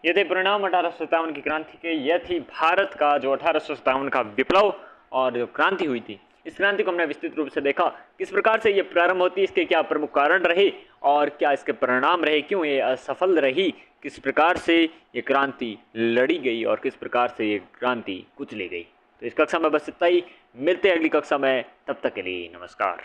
ये थे परिणाम 1857 की क्रांति के। यह थी भारत का जो 1857 का विप्लव और जो क्रांति हुई थी। इस क्रांति को हमने विस्तृत रूप से देखा, किस प्रकार से ये प्रारंभ होती है, इसके क्या प्रमुख कारण रहे और क्या इसके परिणाम रहे, क्यों ये असफल रही, किस प्रकार से ये क्रांति लड़ी गई और किस प्रकार से ये क्रांति कुचली गई। तो इस कक्षा में बस इतना ही, मिलते हैं अगली कक्षा में, तब तक के लिए नमस्कार।